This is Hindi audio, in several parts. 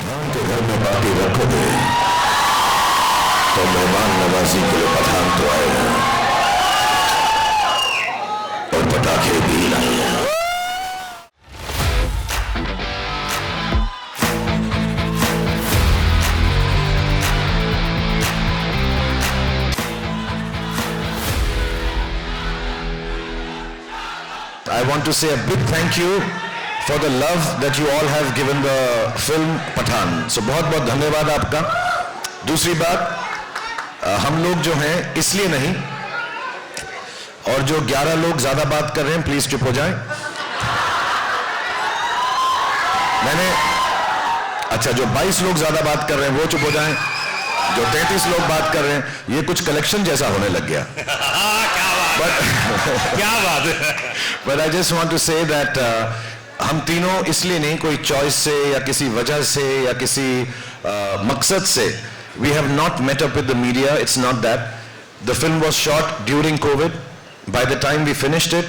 पठान के घर में पार्टी रखोगे तो मेहमान नवाजी के लिए पठान तो आएगा और पटाखे भी लाएगा। I want to say a big thank you for the love that you all have given the film Pathan. So बहुत बहुत धन्यवाद आपका। दूसरी बात, हम लोग जो हैं इसलिए नहीं, और जो 11 लोग ज्यादा बात कर रहे हैं प्लीज चुप हो जाएं। अच्छा, जो 22 लोग ज्यादा बात कर रहे हैं वो चुप हो जाएं। जो 33 लोग बात कर रहे हैं, ये कुछ कलेक्शन जैसा होने लग गया। क्या बात है। But I just want to say that हम तीनों इसलिए नहीं, कोई चॉइस से या किसी वजह से या किसी मकसद से, we have not met up with the media. It's not that. The film was shot during COVID. By the time we finished it,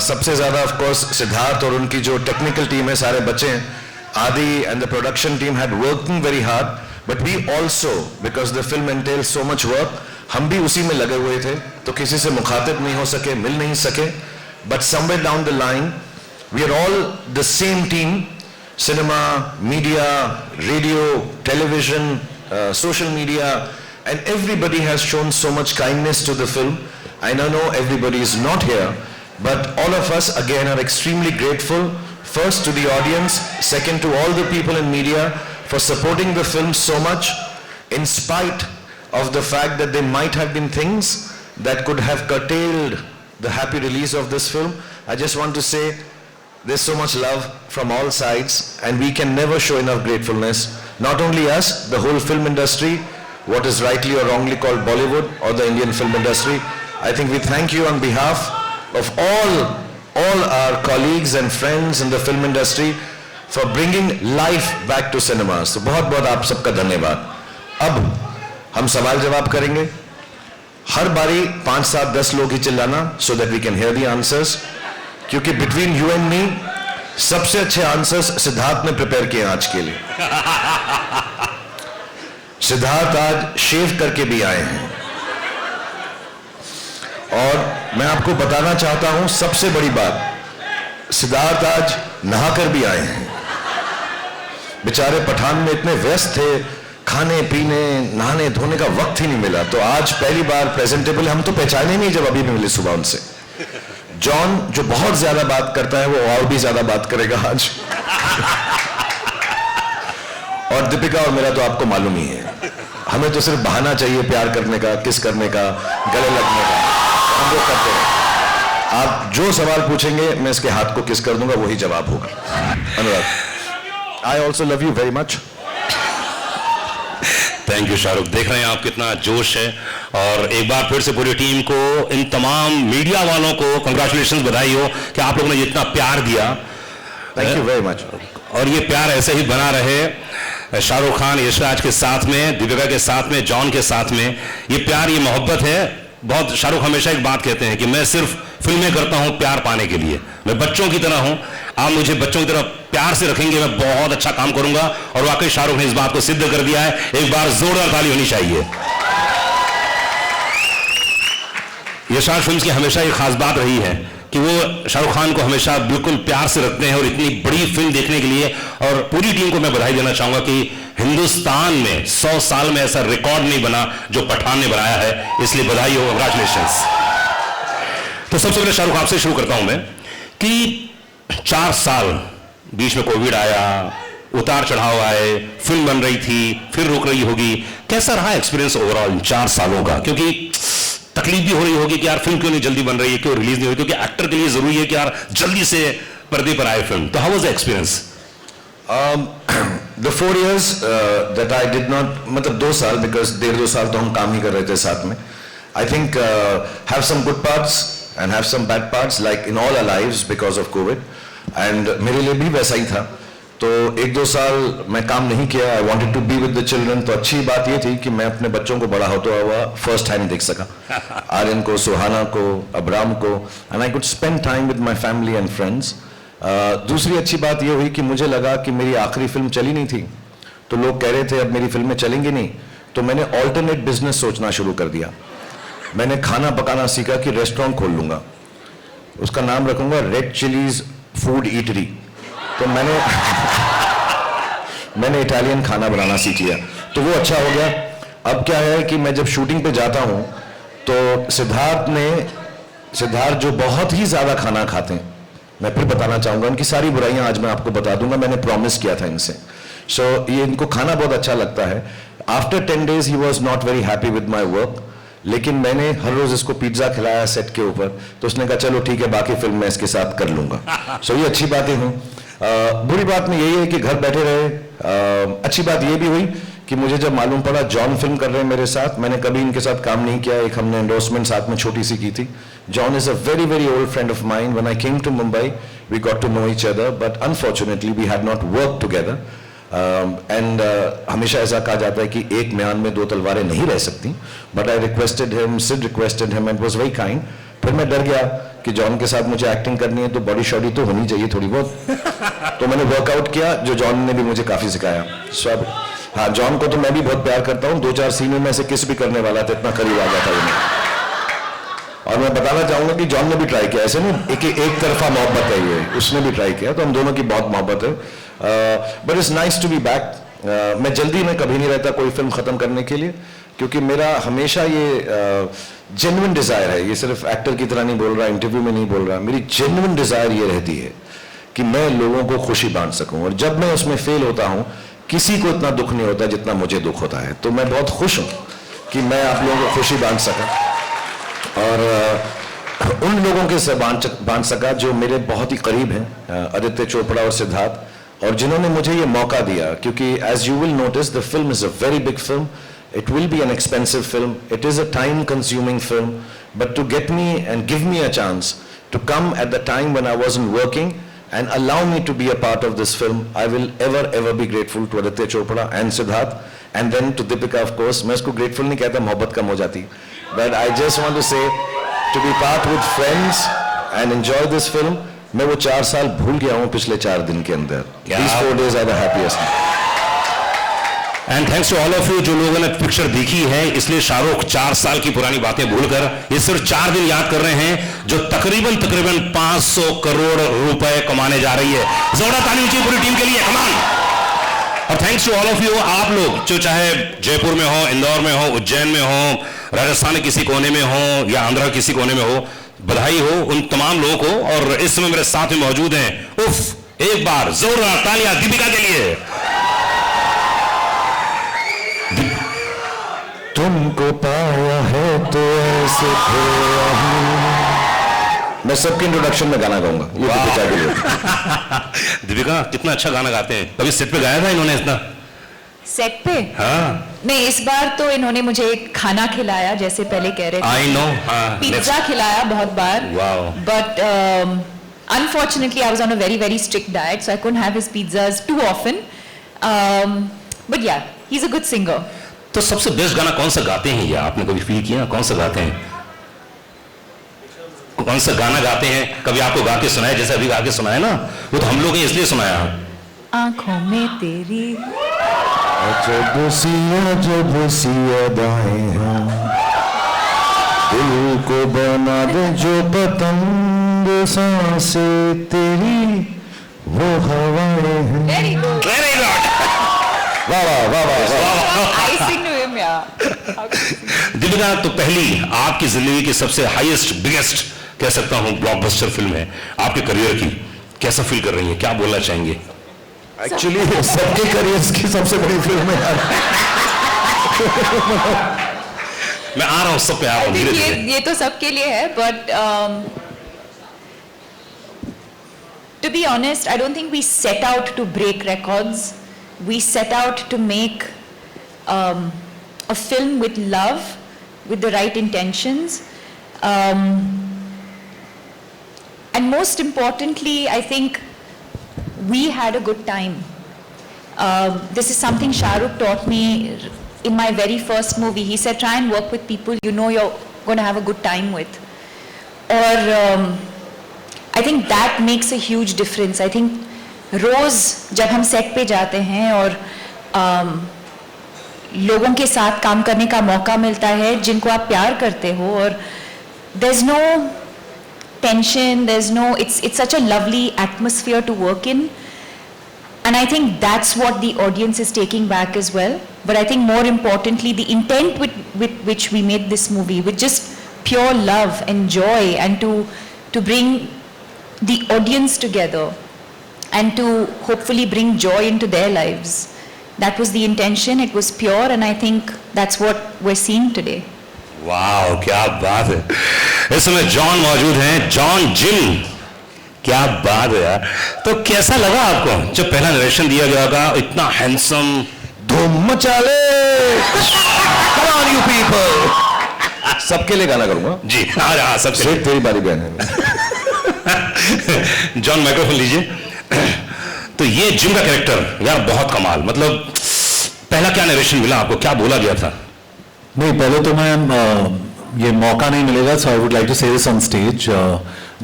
सबसे ज़्यादा of course सिद्धार्थ और उनकी जो टेक्निकल टीम है, सारे बच्चे हैं, Adi and the production team had working very hard. But we also, because the film entails so much work, हम भी उसी में लगे हुए थे, तो किसी से मुखातिब नहीं हो सके, मिल नहीं सके. But somewhere down the line, we are all the same team: cinema, media, radio, television, social media, and everybody has shown so much kindness to the film. I know everybody is not here, but all of us again are extremely grateful. First to the audience, second to all the people in media for supporting the film so much, in spite of the fact that there might have been things that could have curtailed the happy release of this film. I just want to say there's so much love from all sides, and we can never show enough gratefulness. Not only us, the whole film industry, what is rightly or wrongly called Bollywood or the Indian film industry. I think we thank you on behalf of all our colleagues and friends in the film industry for bringing life back to cinemas. So बहुत बहुत आप सबका धन्यवाद. अब हम सवाल जवाब करेंगे. हर बारी 5, 7, 10 लोग ही चिल्लाना, so that we can hear the answers. क्योंकि between you and me, सबसे अच्छे आंसर्स सिद्धार्थ ने प्रिपेयर किए आज के लिए. सिद्धार्थ आज शेव करके भी आए हैं, और मैं आपको बताना चाहता हूं सबसे बड़ी बात, सिद्धार्थ आज नहाकर भी आए हैं. बेचारे पठान में इतने व्यस्त थे, खाने पीने नहाने धोने का वक्त ही नहीं मिला, तो आज पहली बार प्रेजेंटेबल. हम तो पहचाने नहीं जब अभी भी मिले सुबह उनसे. जॉन जो बहुत ज्यादा बात करता है, वो और भी ज्यादा बात करेगा आज. और दीपिका और मेरा तो आपको मालूम ही है, हमें तो सिर्फ बहाना चाहिए प्यार करने का, किस करने का, गले लगने का, हम वो करते हैं. आप जो सवाल पूछेंगे मैं इसके हाथ को किस कर दूंगा, वही जवाब होगा. Anurag, I also love you very much. Thank you Shahrukh. देख रहे हैं आप कितना जोश है, और एक बार फिर से पूरी टीम को, इन तमाम मीडिया वालों को कंग्रेचुलेशंस, बधाई हो कि आप लोगों ने जितना प्यार दिया. Thank you very much. और ये प्यार ऐसे ही बना रहे शाहरुख खान, यशराज के साथ में, दीपिका के साथ में, जॉन के साथ में. ये प्यार, ये मोहब्बत है. बहुत शाहरुख हमेशा एक बात कहते हैं कि मैं सिर्फ फिल्में करता हूं प्यार पाने के लिए, मैं बच्चों की तरह हूं, आप मुझे बच्चों की तरह प्यार से रखेंगे, मैं बहुत अच्छा काम करूंगा. और वाकई शाहरुख ने इस बात को सिद्ध कर दिया है. एक बार जोरदार ताली होनी चाहिए. यशराज फिल्म्स की हमेशा एक खास बात रही है कि वो शाहरुख खान को हमेशा बिल्कुल प्यार से रखते हैं, और इतनी बड़ी फिल्म देखने के लिए. और पूरी टीम को मैं बधाई देना चाहूंगा कि हिंदुस्तान में 100 साल में ऐसा रिकॉर्ड नहीं बना जो पठान ने बनाया है, इसलिए बधाई हो, कंग्रेचुलेशंस. तो सबसे पहले शाहरुख आपसे शुरू करता हूं मैं कि 4 साल बीच में कोविड आया, उतार चढ़ाव आए, फिल्म बन रही थी, फिर रुक रही होगी. कैसा रहा एक्सपीरियंस ओवरऑल इन 4 सालों का? क्योंकि तकलीफ भी हो रही होगी कि यार फिल्म क्यों नहीं जल्दी बन रही है, क्यों रिलीज नहीं हुई, क्योंकि एक्टर के लिए जरूरी है कि यार जल्दी से पर्दे पर आए फिल्म. तो how was the experience? The 4 years that I did not, मतलब 2 साल, because 1.5-2 साल तो हम काम ही कर रहे थे साथ में. I think have some good parts and have some bad parts, like in all our lives because of COVID. And मेरे लिए भी वैसा ही था. तो 1-2 साल मैं काम नहीं किया. I wanted to be with the children. तो अच्छी बात ये थी कि मैं अपने बच्चों को बड़ा होता हुआ फर्स्ट टाइम देख सका. आर्यन को, सुहाना को, अब्राम को, and I could spend time with my family and friends. दूसरी अच्छी बात ये हुई कि मुझे लगा कि मेरी आखिरी फिल्म चली नहीं थी, तो लोग कह रहे थे अब मेरी फिल्में चलेंगी नहीं, तो मैंने ऑल्टरनेट बिजनेस सोचना शुरू कर दिया। मैंने खाना पकाना सीखा कि रेस्टोरेंट खोल लूंगा, उसका नाम रखूंगा रेड चिलीज फूड ईटरी। तो मैंने इटालियन खाना बनाना सीख लिया, तो वो अच्छा हो गया। अब क्या है कि मैं जब शूटिंग पे जाता हूं तो सिद्धार्थ जो बहुत ही ज्यादा खाना खाते हैं, मैं फिर बताना चाहूंगा उनकी सारी बुराइयां आज मैं आपको बता दूंगा, मैंने प्रॉमिस किया था इनसे। सो ये इनको खाना बहुत अच्छा लगता है। After 10 days he was not very happy with my work, लेकिन मैंने हर रोज इसको पिज्जा खिलाया सेट के ऊपर, तो उसने कहा चलो ठीक है बाकी फिल्म मैं इसके साथ कर लूंगा। सो ये अच्छी बातें हुई। बुरी बात में यही है कि घर बैठे रहे। अच्छी बात ये भी हुई कि मुझे जब मालूम पड़ा जॉन फिल्म कर रहे हैं मेरे साथ, मैंने कभी इनके साथ काम नहीं किया, एक हमने एंडोर्समेंट साथ में छोटी सी की थी। John is a very very old friend of mine. When I came to Mumbai we got to know each other, but unfortunately we had not work together. And हमेशा ऐसा कहा जाता है कि एक म्यान में दो तलवारें नहीं रह सकती, but I requested him, Sid requested him and was very kind. फिर मैं डर गया कि जॉन के साथ मुझे एक्टिंग करनी है तो बॉडी शॉडी तो होनी चाहिए थोड़ी बहुत, तो मैंने वर्कआउट किया, जो जॉन ने भी मुझे काफी सिखाया। सो हाँ, जॉन को तो मैं भी बहुत प्यार करता हूँ। 2-4 सीन में से किस भी करने वाला था, इतना करीब आ गया था उन्हें। और मैं बताना चाहूंगा कि जॉन ने भी ट्राई किया, ऐसे नहीं एक तरफा मोहब्बत है ये, उसने भी ट्राई किया, तो हम दोनों की बहुत मोहब्बत है। But it's nice to be back. मैं जल्दी में कभी नहीं रहता कोई फिल्म खत्म करने के लिए, क्योंकि मेरा हमेशा ये जेन्युइन डिजायर है, ये सिर्फ एक्टर की तरह नहीं बोल रहा, इंटरव्यू में नहीं बोल रहा, मेरी जेन्युइन डिजायर ये रहती है कि मैं लोगों को खुशी बांट सकूं, और जब मैं उसमें फेल होता हूं किसी को इतना दुख नहीं होता जितना मुझे दुख होता है। तो मैं बहुत खुश हूं कि मैं आप लोगों को खुशी बांट सका, और उन लोगों के से बांट सका जो मेरे बहुत ही करीब हैं, आदित्य चोपड़ा और सिद्धार्थ, और जिन्होंने मुझे ये मौका दिया। क्योंकि as you will notice the film is a very big film, it will be an expensive film, it is a time consuming film, but to get me and give me a chance to come at the time when I wasn't working and allow me to be a part of this film, I will ever be grateful to Aditya Chopra and Siddharth, and then to Deepika of course. मैं इसको grateful नहीं कहता, मोहब्बत कम हो जाती, but I just want to say to be part with friends and enjoy this film। मैं वो 4 साल भूल गया हूँ पिछले 4 दिन के अंदर। These 4 days are the happiest। And thanks to all of you जो लोगों ने पिक्चर देखी है, इसलिए शाहरुख 4 साल की पुरानी बातें भूलकर ये सिर्फ 4 दिन याद कर रहे हैं, जो तकरीबन 500 करोड़ रुपए कमाने जा रही है। जोरदार ताली ऊंची पूरी टीम के लिए, कमान। और thanks to all of you, आप लोग जो चाहे जयपुर में हो, इंदौर में हो, उज्जैन में हो, राजस्थान के किसी कोने में हो या आंध्रा किसी कोने में हो, बधाई हो उन तमाम लोगों को। और इस समय मेरे साथ में मौजूद हैं, उफ, एक बार जोरदार तालियां दीपिका के लिए। तुमको पाया है तो ऐसे खोया हूं। मैं सबके इंट्रोडक्शन में गाना गाऊंगा, ये दीपिका के लिए। दीपिका कितना अच्छा गाना गाते हैं, कभी सेट पे गाया था इन्होंने इतना? सेट पे? हाँ नहीं, इस बार तो इन्होंने मुझे खाना खिलाया, जैसे पहले कह रहे थे। आई नो, पिज्जा खिलाया बहुत बार। Wow. But unfortunately I was on a very strict diet, so I couldn't have his pizzas too often. But yeah, he's a good singer. तो सबसे बेस्ट गाना कौन सा गाते हैं ये, आपने कभी फील किया कौन सा गाते हैं? कौन सा गाना गाते हैं, कभी आपको गा के सुनाया? जैसे अभी गा के सुनाया ना, वो तो हम लोग ने इसलिए सुनाया। आंखों में तेरी जब सिया दाएं हैं, दिल को बना दे जो पतंग, सांसें तेरी वो हवाएं हैं। Very good. वेरी गुड, वाह वाह वाह वाह। I sing to him, yeah. Deepika, तो पहली आपकी जिंदगी की सबसे हाईएस्ट बिगेस्ट कह सकता हूं ब्लॉकबस्टर फिल्म है आपके करियर की, कैसा फील कर रही है, क्या बोलना चाहेंगे? एक्चुअली सबके करियर्स की सबसे बड़ी फिल्म है यार। मैं आ रहा हूं, सब पे आ रहा हूं धीरे धीरे। ये तो सबके लिए है, but to be honest, I don't think we set out to break records. We set out to make a film with love, with the right intentions, and most importantly, I think we had a good time. This is something Shah Rukh taught me in my very first movie. He said, try and work with people you know you're going to have a good time with. Or I think that makes a huge difference. I think रोज जब हम सेट पे जाते हैं और लोगों के साथ काम करने का मौका मिलता है जिनको आप प्यार करते हो, और there's no tension, it's such a lovely atmosphere to work in, and I think that's what the audience is taking back as well. But I think more importantly, the intent with which we made this movie, with just pure love and joy, and to bring the audience together and to hopefully bring joy into their lives. That was the intention. It was pure, and I think that's what we're seeing today. वाह, क्या बात है। इस समय जॉन मौजूद हैं, जॉन जिम, क्या बात है यार। तो कैसा लगा आपको जब पहला नरेशन दिया गया था? इतना हैंडसम, धूम मचा ले, come on you people, सबके लिए गाना करूंगा जी। हाँ, सबसे शेख तेरी बारी बहन है। जॉन माइक्रोफोन लीजिए। तो ये जिम का कैरेक्टर यार बहुत कमाल, मतलब पहला क्या नरेशन मिला आपको, क्या बोला गया था? नहीं, पहले तो मैं ये मौका नहीं मिलेगा, so I would like to say this on stage.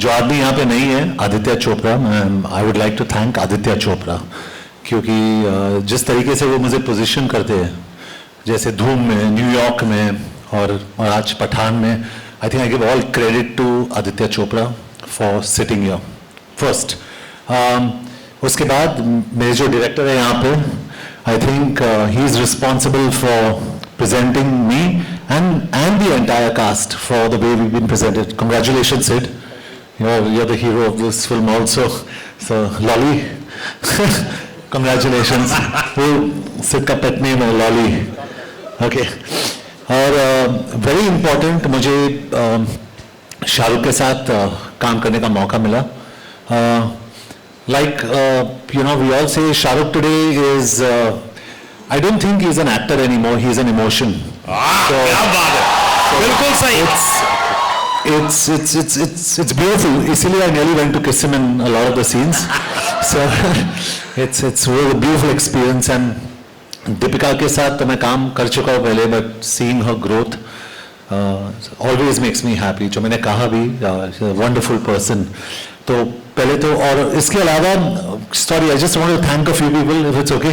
जो आदमी यहाँ पे नहीं है, Aditya Chopra, I would like to thank Aditya Chopra, क्योंकि जिस तरीके से वो मुझे पोजीशन करते हैं, जैसे धूम में, न्यूयॉर्क में और आज पठान में, I think I give all credit to Aditya Chopra for sitting here first. उसके बाद मेरे जो डायरेक्टर है यहाँ पे, I think he is responsible for presenting me and the entire cast for the way we've been presented. Congratulations, Sid. You're the hero of this film also. So, Lolly, congratulations. Sid का pet name है Lolly. Okay. और very important, मुझे शाहरुख के साथ काम करने का मौका मिला. Like we all say Shahrukh today is. I don't think he's an actor anymore. He's an emotion. क्या बात है, बिल्कुल सही। It's beautiful. इसीलिए I nearly went to kiss him in a lot of the scenes. So it's really a beautiful experience. And Deepika के साथ तो मैं काम कर चुका हूँ पहले, but seeing her growth always makes me happy. जो मैंने कहा भी, she's a wonderful person. तो पहले तो, और इसके अलावा sorry, I just want to thank a few people if it's okay.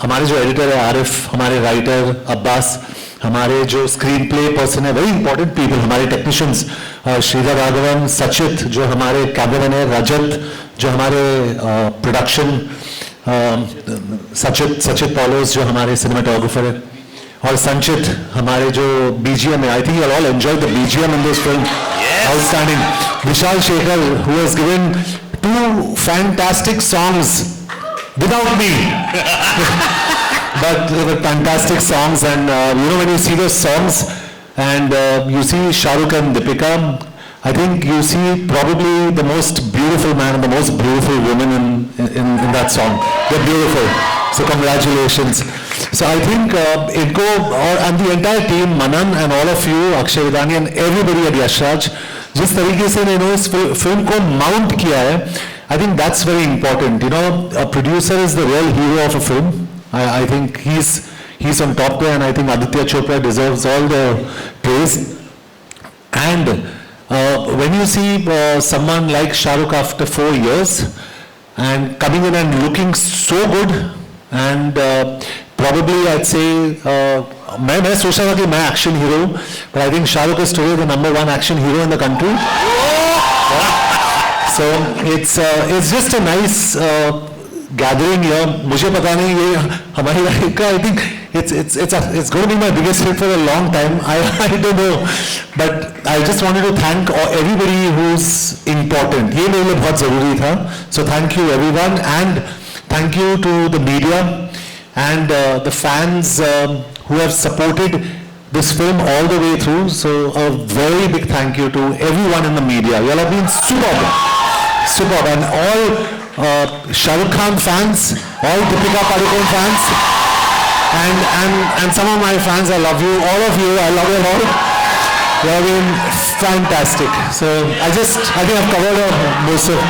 हमारे जो एडिटर है आरिफ, हमारे राइटर अब्बास, हमारे जो स्क्रीन प्ले पर्सन है, वेरी इंपॉर्टेंट पीपल, हमारे टेक्नीशियंस श्रीधर राघवन, सचित जो हमारे कैमरामैन है, रजत जो हमारे प्रोडक्शन, सचित पॉलोस जो हमारे सिनेमाटोग्राफर है, और संचित हमारे जो बीजीएम है। I think you all enjoy the BGM in this film, outstanding. Vishal Shekhar, who has given 2 fantastic songs without me, but they were fantastic songs, and when you see those songs and you see Shahrukh and Deepika, I think you see probably the most beautiful man and the most beautiful woman in that song. They're beautiful. So congratulations. So I think Idko and the entire team, Manan and all of you, Akshay Vidani and everybody at Yashraj, जिस तरीके से इन्होंने इस फिल्म को माउंट किया है, I think that's very important. A producer is the real hero of a film. I think he's on top there, and I think Aditya Chopra deserves all the praise. And when you see someone like Shahrukh after 4 years and coming in and looking so good, and probably I'd say मैं सोच रहा था कि मैं एक्शन हीरो हूँ, but I think Shahrukh is today the #1 action hero in the country. So it's just a nice gathering here. मुझे पता नहीं ये हमारी लाइफ का, I think it's going to be my biggest hit for a long time. I don't know, but I just wanted to thank everybody who's important. ये मेरे लिए बहुत ज़रूरी था. So thank you everyone, and thank you to the media and the fans who have supported this film all the way through. So a very big thank you to everyone in the media. You all have been superb, and all Shahrukh Khan fans, all Deepika Padukone fans, and some of my fans. I love you, all of you. I love you all. You have been fantastic. So I think I've covered most of.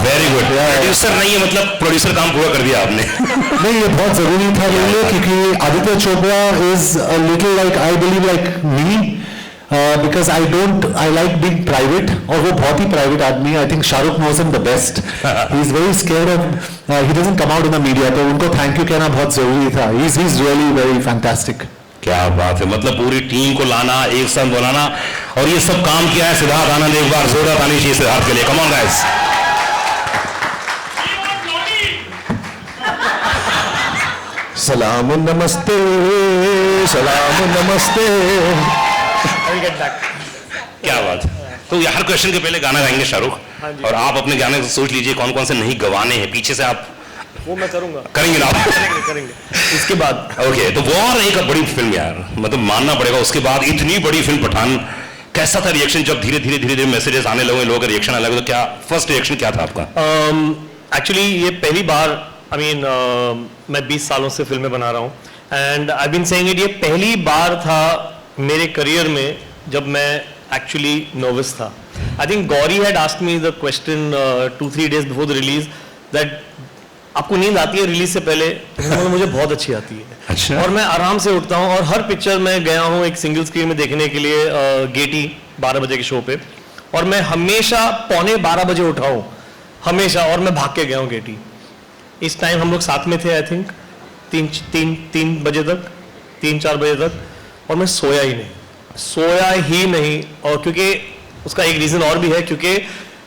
Very good. Producer नहीं है, मतलब प्रोड्यूसर काम पूरा कर दिया आपने। नहीं, ये बहुत जरूरी था मेरे लिए, क्योंकि Aditya Chopra is a little like, I believe like me, because I like being private, और वो बहुत ही private आदमी है. I think Shahrukh knows him the best. He is very scared of, he doesn't come out in the media, तो उनको thank you कहना बहुत जरूरी था. He's really very fantastic. क्या बात है, मतलब पूरी टीम को लाना, एक साथ बुलाना, और ये सब काम किया है सिद्धार्थ आनंद. एक बार जोरदार ताली चाहिए सिद्धार्थ के लिए. Come on guys. सलाम नमस्ते, सलाम नमस्ते. क्या बात है. तो हर क्वेश्चन के पहले गाना गाएंगे शाहरुख, और आप अपने गाने को सोच लीजिए कौन कौन से नहीं गवाने हैं. पीछे से आप वो मैं करूंगा. करेंगे ना आप? करेंगे इसके बाद. ओके, तो वो और एक बड़ी फिल्म यार, मतलब मानना पड़ेगा. उसके बाद इतनी बड़ी फिल्म पठान, कैसा था रिएक्शन जब धीरे धीरे मैसेजेस आने लगे, लोगों का रिएक्शन आने लगे, तो क्या फर्स्ट रिएक्शन क्या था आपका? एक्चुअली ये पहली बार, मैं 20 सालों से फिल्में बना रहा हूँ, and I been saying it, ये पहली बार था मेरे करियर में जब मैं एक्चुअली नर्वस था. I think Gauri had asked me the question 2-3 days before the release that आपको नींद आती है रिलीज से पहले? तो मुझे बहुत अच्छी आती है. अच्छा. और मैं आराम से उठता हूँ, और हर पिक्चर में गया हूँ एक सिंगल स्क्रीन में देखने के लिए, गेटी 12 बजे के शो पे, और मैं हमेशा 11:45 बजे उठा हूँ, हमेशा, और मैं भाग के गया हूँ गेटी. इस टाइम हम लोग साथ में थे, आई थिंक 3 बजे तक, 3-4 बजे तक, और मैं सोया ही नहीं. और क्योंकि उसका एक रीज़न और भी है, क्योंकि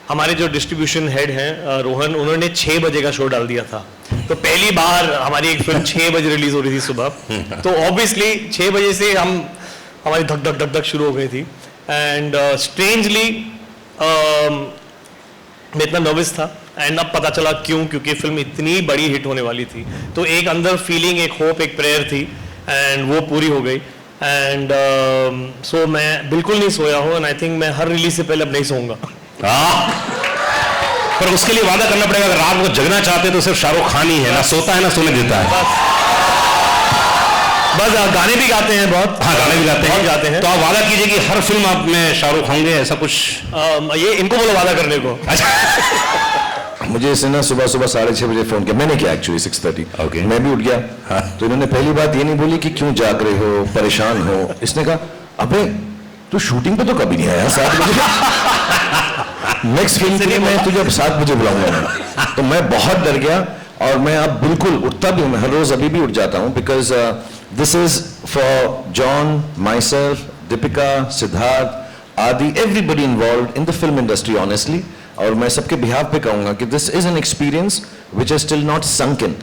हमारे जो डिस्ट्रीब्यूशन हेड हैं रोहन, उन्होंने 6 बजे का शो डाल दिया था. तो पहली बार हमारी एक फिल्म 6 बजे रिलीज हो रही थी सुबह. तो ऑब्वियसली 6 बजे से हमारी धक धक शुरू हो गई थी. एंड स्ट्रेंजली मैं इतना नर्वस था, एंड अब पता चला क्यों, क्योंकि फिल्म इतनी बड़ी हिट होने वाली थी. तो एक अंदर फीलिंग, एक होप, एक प्रेयर थी, एंड वो पूरी हो गई. एंड सो मैं बिल्कुल नहीं सोया हूँ, एंड आई थिंक मैं हर रिलीज से पहले अब नहीं सोऊंगा. पर उसके लिए वादा करना पड़ेगा, अगर रात को जगना चाहते तो सिर्फ शाहरुख खान ही है, ना सोता है ना सोने देता है. बस गाने भी गाते हैं बहुत. हाँ, गाने भी गाते हैं. तो आप वादा कीजिए कि हर फिल्म आप में शाहरुख होंगे, ऐसा कुछ. ये इनको बोलो वादा करने को. मुझे इसने ना सुबह 6:30 बजे फोन किया. मैंने किया एक्चुअली 6:30. Okay. मैं भी उठ गया. तो इन्होंने पहली बात ये नहीं बोली कि क्यों जाग रहे हो, परेशान हो. इसने कहा अबे तू शूटिंग पे तो कभी नहीं आया 7 बजे. नेक्स्ट फिल्म के लिए मैं तुझे अब 7 बजे बुलाऊंगा. तो मैं बहुत डर गया, और मैं अब बिल्कुल उठता भी हूँ, मैं हर रोज अभी भी उठ जाता हूँ, because this is for John, myself, Deepika, Siddharth, आदि, everybody involve in the film industry honestly. और मैं सबके बिहाफ पे कहूँगा कि this is an experience which is still not sunk in.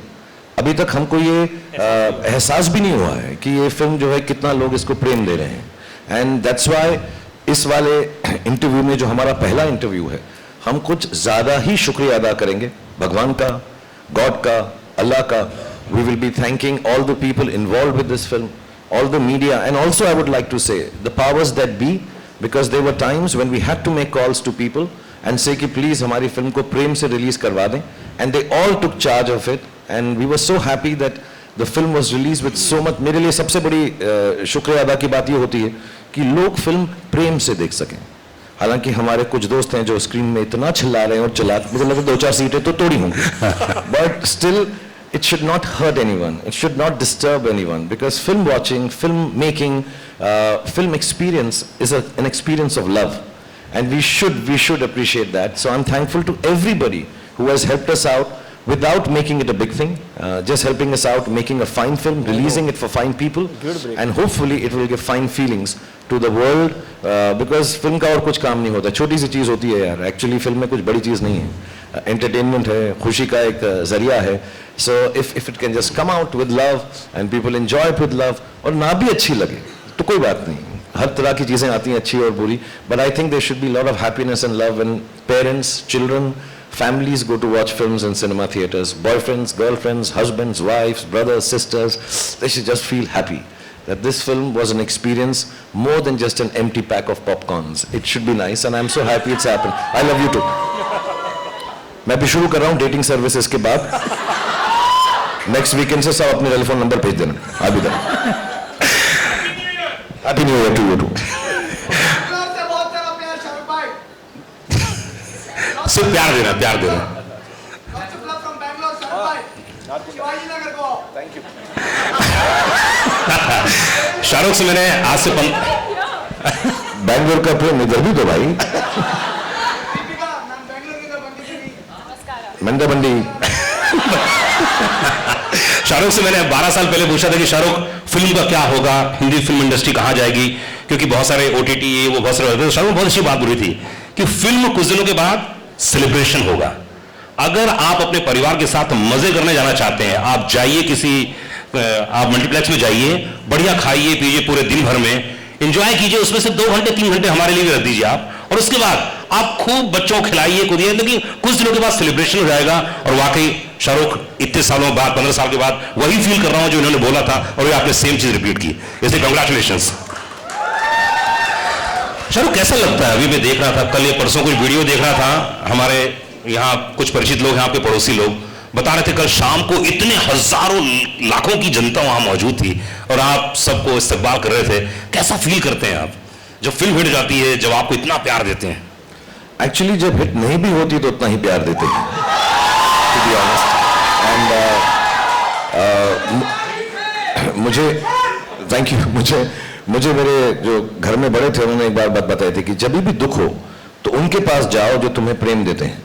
अभी तक हमको ये एहसास भी नहीं हुआ है कि ये फिल्म जो है कितना लोग इसको प्रेम दे रहे हैं. एंड दैट्स वाई इस वाले इंटरव्यू में, जो हमारा पहला इंटरव्यू है, हम कुछ ज़्यादा ही शुक्रिया अदा करेंगे भगवान का, गॉड का, अल्लाह का. We will be thanking all the people involve with this film, all the media, and also I would like to say the powers that be, because there were times when we had to make calls to people and say कि प्लीज़ हमारी फिल्म को प्रेम से रिलीज़ करवा दें. And they all took charge of it, and we were so happy that the film was release with so much. मेरे लिए सबसे बड़ी शुक्रिया अदा की बात ये होती है कि लोग फिल्म प्रेम से देख सकें. हालांकि हमारे कुछ दोस्त हैं जो स्क्रीन में इतना चिल्ला रहे हैं और मुझे लगता है 2-4 सीटें तो तोड़ी होंगी, but still it should not hurt anyone, it should not disturb anyone, because film watching, film making, film experience is an experience of love, and we should appreciate that. So I'm thankful to everybody who has helped us out without making it a big thing, just helping us out, making a fine film, releasing it for fine people, and hopefully it will give fine feelings to the world, because film का और कुछ काम नहीं होता, छोटी सी चीज़ होती है यार. एक्चुअली फिल्म में कुछ बड़ी चीज़ नहीं है, एंटरटेनमेंट है, खुशी का एक जरिया है. So if it can just come out with love and people enjoy it with love, और ना भी अच्छी लगे तो कोई बात नहीं, हर तरह की चीज़ें आती हैं अच्छी और बुरी, but I think there should be lot of happiness and love when parents, children, families go to watch films in cinema theaters. Boyfriends, girlfriends, husbands, wives, brothers, sisters, they should just feel happy that this film was an experience more than just an empty pack of popcorns. It should be nice, and I'm so happy it's happened. I love you too. मैं भी शुरू कर रहा हूँ डेटिंग सर्विसेज के बाद. नेक्स्ट वीकेंड से सब अपने टेलीफोन नंबर भेज देना. अभी तक happy new year to you too. सिर्फ प्यार देना. शाहरुख से मैंने आज से बैंगलोर का प्रेम इधर भी तो भाई। मंडा बंडी। शाहरुख से मैंने 12 साल पहले पूछा था कि शाहरुख फिल्म का क्या होगा, हिंदी फिल्म इंडस्ट्री कहाँ जाएगी, क्योंकि बहुत सारे OTT ये वो बहुत सारे, तो शाहरुख बहुत अच्छी बात बोली थी कि फिल्म कुछ दिनों के बाद सेलिब्रेशन होगा। अगर आप अपने परिवार के साथ मजे करने जाना चाहते हैं, आप जाइए आप मल्टीप्लेक्स में जाइए, बढ़िया खाइए पीजिए पूरे दिन भर में, एंजॉय कीजिए, उसमें से 2 घंटे 3 घंटे हमारे लिए भी रख दीजिए आप, और उसके बाद आप खूब बच्चों को खिलाइए कूदिए, लेकिन कुछ दिनों के बाद सेलिब्रेशन हो जाएगा। और वाकई शाहरुख इतने सालों बाद 15 साल के बाद वही फील कर रहा हूं जो इन्होंने बोला था, और आपने सेम चीज रिपीट की, इसलिए कांग्रेचुलेशंस। शाहरुख कैसा लगता है? अभी मैं देख रहा था, कल ये परसों कुछ वीडियो देख रहा था, हमारे यहाँ कुछ परिचित लोग हैं, आपके पड़ोसी लोग बता रहे थे कल शाम को इतने हजारों लाखों की जनता वहां मौजूद थी और आप सबको इस्तकबाल कर रहे थे। कैसा फील करते हैं आप जब फिल्म हिट जाती है, जब आपको इतना प्यार देते हैं? एक्चुअली जब हिट नहीं भी होती तो उतना ही प्यार देते हैं, टू बी ऑनेस्ट। एंड मुझे थैंक यू, मुझे मेरे जो घर में बड़े थे उन्होंने एक बार बात बताई थी कि जब भी दुख हो तो उनके पास जाओ जो तुम्हें प्रेम देते हैं।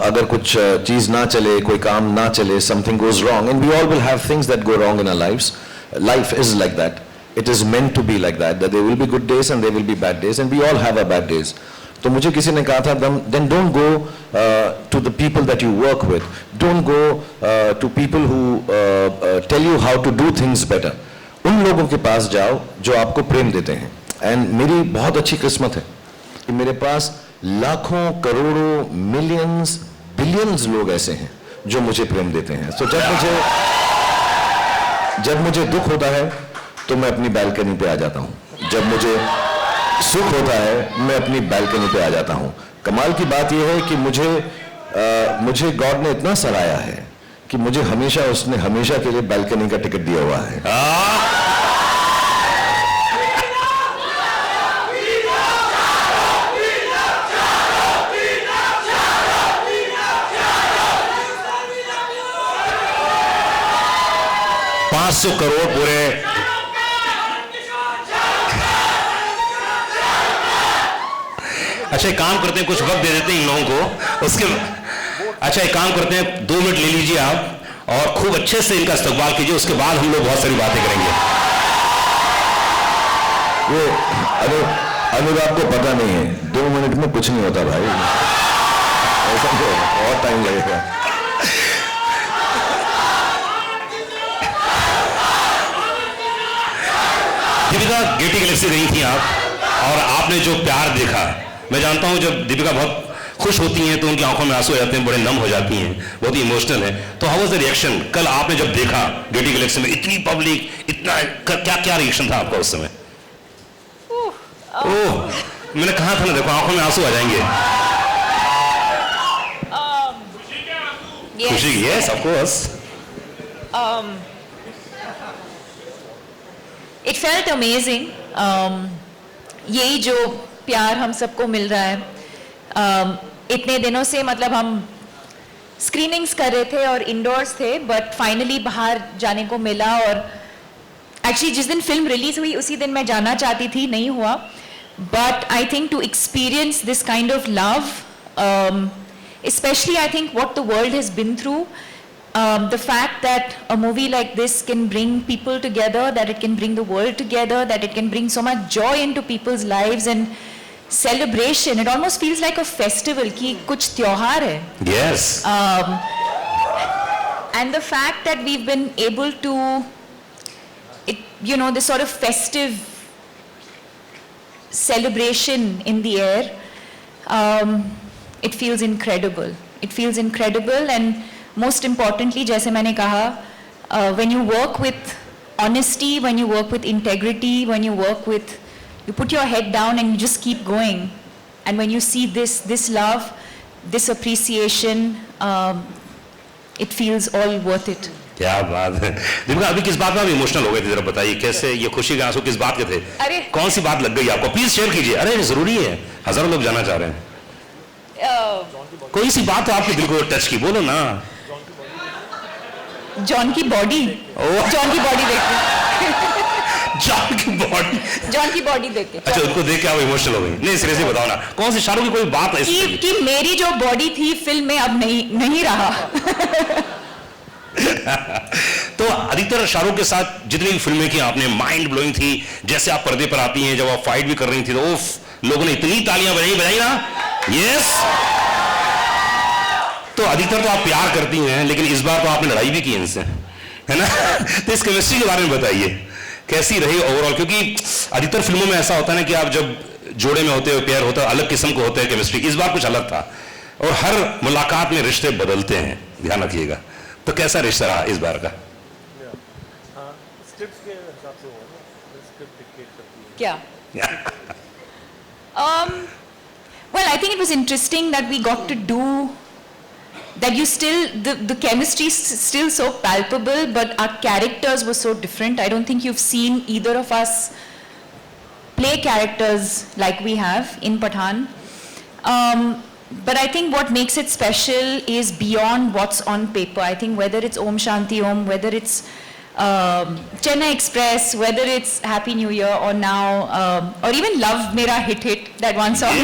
अगर कुछ चीज ना चले, कोई काम ना चले, something goes wrong, and we all will have things that go wrong in our lives, life is like that, it is meant to be like that, that there will be good days and there will be bad days, and we all have our bad days. तो मुझे किसी ने कहा था, then don't go to the people that you work with, don't go to people who tell you how to do things better. उन लोगों के पास जाओ जो आपको प्रेम देते हैं। एंड मेरी बहुत अच्छी किस्मत है कि मेरे पास लाखों, करोड़ों, मिलियंस, बिलियंस लोग ऐसे हैं जो मुझे प्रेम देते हैं। तो जब मुझे दुख होता है तो मैं अपनी बालकनी पे आ जाता हूँ, जब मुझे सुख होता है मैं अपनी बालकनी पे आ जाता हूँ। कमाल की बात यह है कि मुझे गॉड ने इतना सराहा है कि मुझे उसने हमेशा के लिए बालकनी का टिकट दिया हुआ है। $500 करोड़ पूरे अच्छा एक काम करते हैं, कुछ वक्त दे देते हैं इन लोगों को, उसके अच्छा एक काम करते हैं, 2 मिनट ले लीजिए आप और खूब अच्छे से इनका इस्तकबाल कीजिए, उसके बाद हम लोग बहुत सारी बातें करेंगे। ये अनुराग को पता नहीं है, 2 मिनट में कुछ नहीं होता भाई, ऐसा बहुत टाइम लगेगा। दीपिका गेटी गैलेक्सी गई थी आप, और आपने जो प्यार देखा, मैं जानता हूं जब दीपिका बहुत खुश होती हैं तो उनकी आंखों में आंसू आ जाते हैं, बड़े नम हो जाती हैं, बहुत ही इमोशनल है। तो हाउ वाज द रिएक्शन कल आपने जब देखा गेटी गैलेक्सी में, इतनी पब्लिक, इतना क्या रिएक्शन था आपका उस समय? ओह मैंने कहा था ना, देखो आंखों में आंसू आ जाएंगे। खुशी, yes of course. It felt amazing. यही जो प्यार हम सबको मिल रहा है, इतने दिनों से, मतलब हम स्क्रीनिंग्स कर रहे थे और इंडोर्स थे, बट फाइनली बाहर जाने को मिला। और एक्चुअली जिस दिन फिल्म रिलीज हुई उसी दिन मैं जाना चाहती थी, नहीं हुआ, but I think to experience this kind of love, especially I think what the world has been through, the fact that a movie like this can bring people together, that it can bring the world together, that it can bring so much joy into people's lives and celebration. It almost feels like a festival कि कुछ त्योहार है. Yes. And the fact that we've been able to, this sort of festive celebration in the air, it feels incredible. It feels incredible, and most importantly, जैसे मैंने कहा, when you work with honesty, when you work with integrity, when you work with, you put your head down and you just keep going, and when you see this love, this appreciation, it feels all worth it. क्या बात है दीपिका, अभी किस बात में आप इमोशनल हो गए थे, जरा बताइए कैसे, ये खुशी के आंसू किस बात के थे? अरे कौन सी बात लग गई आपको, प्लीज शेयर कीजिए। अरे जरूरी है, हजारों लोग जाना चाह रहे हैं। कोई सी बात तो आपके दिल को टच की, बोलो ना। जॉन की बॉडी, जॉन की बॉडी देखते, जॉन की बॉडी बॉडी जॉन की बॉडी देख के अच्छा उनको देख के आप इमोशनल हो गई नहीं सीरियसली बताओ ना कौन सी शाहरुख की कोई बात है कि मेरी जो बॉडी थी फिल्म में अब नहीं रहा। तो अधिकतर शाहरुख के साथ जितनी भी फिल्में की आपने माइंड ब्लोइंग थी जैसे आप पर्दे पर आती हैं जब आप फाइट भी कर रही थी तो लोगों ने इतनी तालियां बजाई ना यस तो अधिकतर तो आप प्यार करती हैं लेकिन इस बार तो आपने लड़ाई भी की इनसे है ना तो इस केमिस्ट्री के बारे में बताइए कैसी रही ओवरऑल क्योंकि अधिकतर फिल्मों में ऐसा होता है ना कि आप जब जोड़े में होते हो पेयर होता है अलग किस्म को होते हैं केमिस्ट्री इस बार कुछ अलग था और हर मुलाकात में रिश्ते बदलते हैं ध्यान रखिएगा तो कैसा रिश्ता रहा इस बार का क्या well I think it was interesting that we got to do that you still the chemistry is still so palpable but our characters were so different. I don't think you've seen either of us play characters like we have in Pathaan. But I think what makes it special is beyond what's on paper. I think whether it's Om Shanti Om, whether it's Chennai Express, whether it's Happy New Year or now, or even Love Mera Hit, that one song.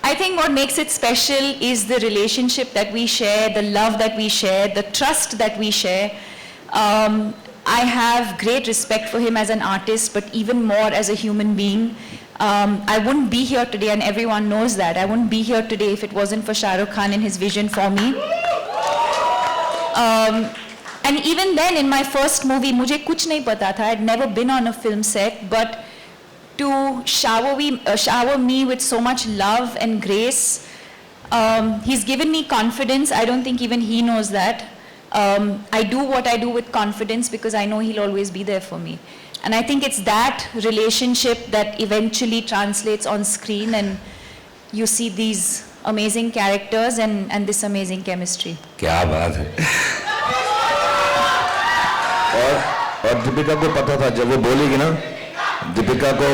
I think what makes it special is the relationship that we share, the love that we share, the trust that we share. I have great respect for him as an artist, but even more as a human being. I wouldn't be here today, and everyone knows that. I wouldn't be here today if it wasn't for Shah Rukh Khan and his vision for me. And even then, in my first movie, मुझे कुछ नहीं पता था. I'd never been on a film set, but to shower me with so much love and grace, he's given me confidence. I don't think even he knows that. I do what I do with confidence because I know he'll always be there for me. And I think it's that relationship that eventually translates on screen and you see these amazing characters and this amazing chemistry. क्या बात है और दीपिका को पता था जब वो बोलेगी ना दीपिका को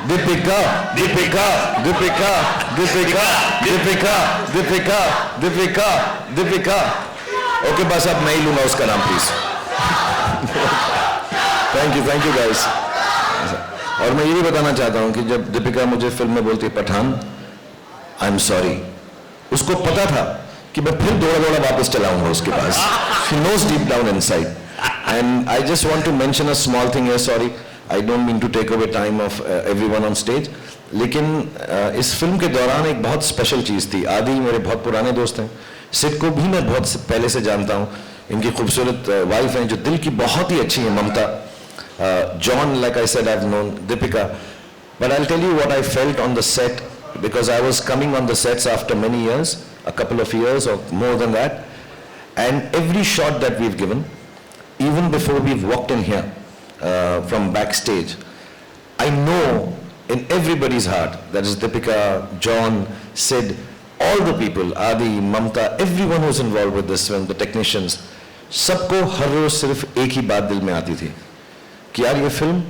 दीपिका दीपिका दीपिका दीपिका दीपिका दीपिका दीपिका दीपिका ओके बस अब मैं ही लूंगा उसका नाम प्लीज थैंक यू गाइस और मैं ये भी बताना चाहता हूं कि जब दीपिका मुझे फिल्म में बोलती है पठान आई एम सॉरी उसको पता था कि मैं फिर दौड़ा वापस चलाऊंगा उसके पास she knows deep down inside and I just want to mention a small thing here sorry I don't mean to take away time of everyone on stage लेकिन इस फिल्म के दौरान एक बहुत स्पेशल चीज थी आदि मेरे बहुत पुराने दोस्त हैं सिड को भी मैं बहुत पहले से जानता हूं इनकी खूबसूरत वाइफ हैं जो दिल की बहुत ही अच्छी है ममता John like I said I've known Deepika but I'll tell you what I felt on the set because I was coming on the sets after many years a couple of years or more than that and every shot that we've given even before we've walked in here from backstage I know in everybody's heart that is Deepika, John, Sid all the people, Adi, Mamta everyone who's involved with this film, the technicians सबको हर रोज सिर्फ एक ही बात दिल में आती थी कि यार ये फिल्म